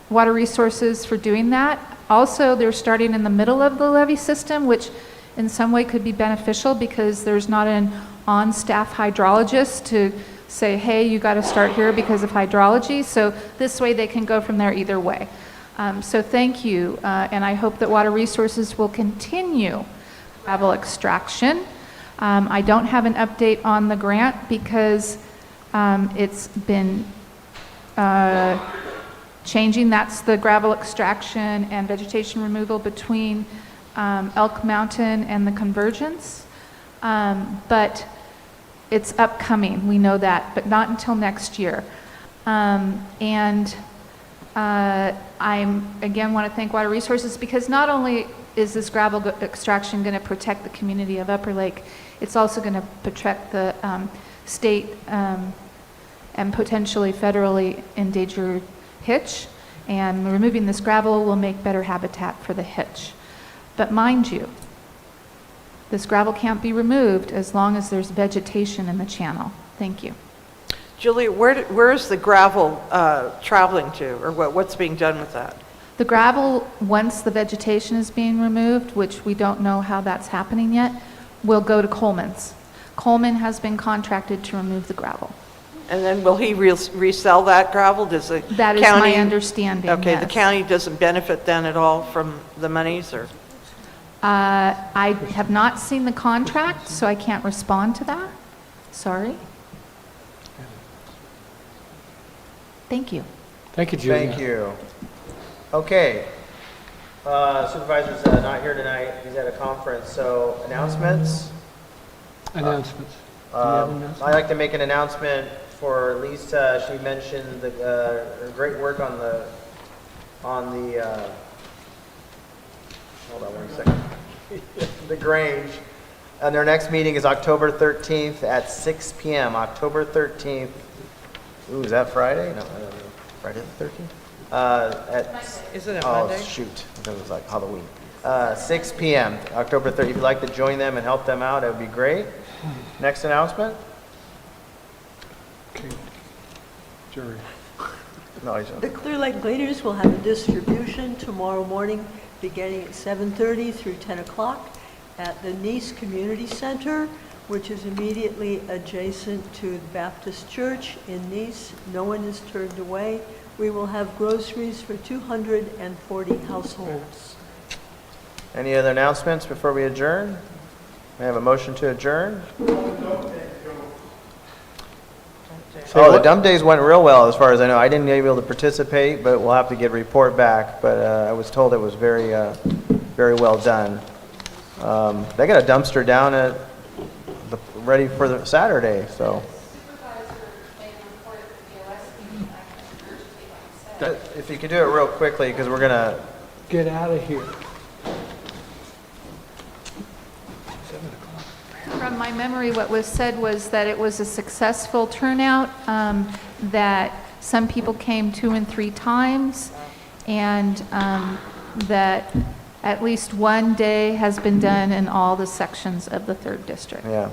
Water Resources for doing that. Also, they're starting in the middle of the levee system, which in some way could be beneficial because there's not an on-staff hydrologist to say, hey, you got to start here because of hydrology. So this way they can go from there either way. So thank you, and I hope that Water Resources will continue gravel extraction. I don't have an update on the grant because it's been changing. That's the gravel extraction and vegetation removal between Elk Mountain and the convergence. But it's upcoming, we know that, but not until next year. I again want to thank Water Resources because not only is this gravel extraction going to protect the community of Upper Lake, it's also going to protect the state and potentially federally endangered hitch, and removing this gravel will make better habitat for the hitch. But mind you, this gravel can't be removed as long as there's vegetation in the channel. Thank you. Julie, where is the gravel traveling to, or what's being done with that? The gravel, once the vegetation is being removed, which we don't know how that's happening yet, will go to Coleman's. Coleman has been contracted to remove the gravel. And then will he resell that gravel? Does the county? That is my understanding, Okay, the yes. county doesn't benefit then at all from the monies, or? I have not seen the contract, so I can't respond to that. Sorry. Thank you. Thank you, Julia. Thank you. Okay. Supervisor's not here tonight. He's at a conference. So announcements. Announcements. Do you have announcements? I'd like to make an announcement for Lisa. She mentioned her great work on the hold on 1 second. The Grange. And their next meeting is October 13th at 6 p.m. October 13th. Ooh, is that Friday? No, I don't know. Friday the 13th? Isn't it Monday? Oh, shoot. That was like Halloween. 6 p.m., October 30th. If you'd like to join them and help them out, that would be great. Next announcement? Okay. Jerry. No, he's The Clear Lake Gleaners will have a distribution tomorrow morning beginning at 7:30 through 10 o'clock at the Nice Community Center, which is immediately adjacent to the Baptist Church in Nice. No one is turned away. We will have groceries for 240 households. Any other announcements before we adjourn? May I have a motion to adjourn? Oh, the dump days went real well, as far as I know. I didn't be able to participate, but we'll have to get a report back. But I was told it was very, very well done. They got a dumpster down at ready for the Saturday, so. If you could do it real quickly, because we're gonna. Get out of here. From my memory, what was said was that it was a successful turnout, that some people came 2 and 3 times, and that at least one day has been done in all the sections of the 3rd District. Yeah.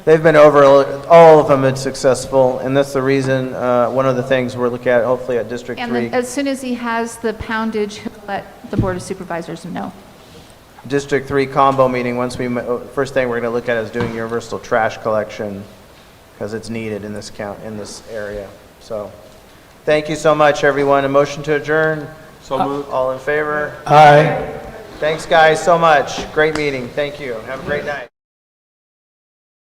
They've been over, all of them been successful, and that's the reason, one of the things we're looking at, hopefully at District 3. And then as soon as he has the poundage, he'll let the Board of Supervisors know. District 3 combo meeting, first thing we're going to look at is doing universal trash collection, because it's needed in this area. So, thank you so much, everyone. A motion to adjourn? So moved. All in favor? Aye. Thanks, guys, so much. Great meeting. Thank you. Have a great night.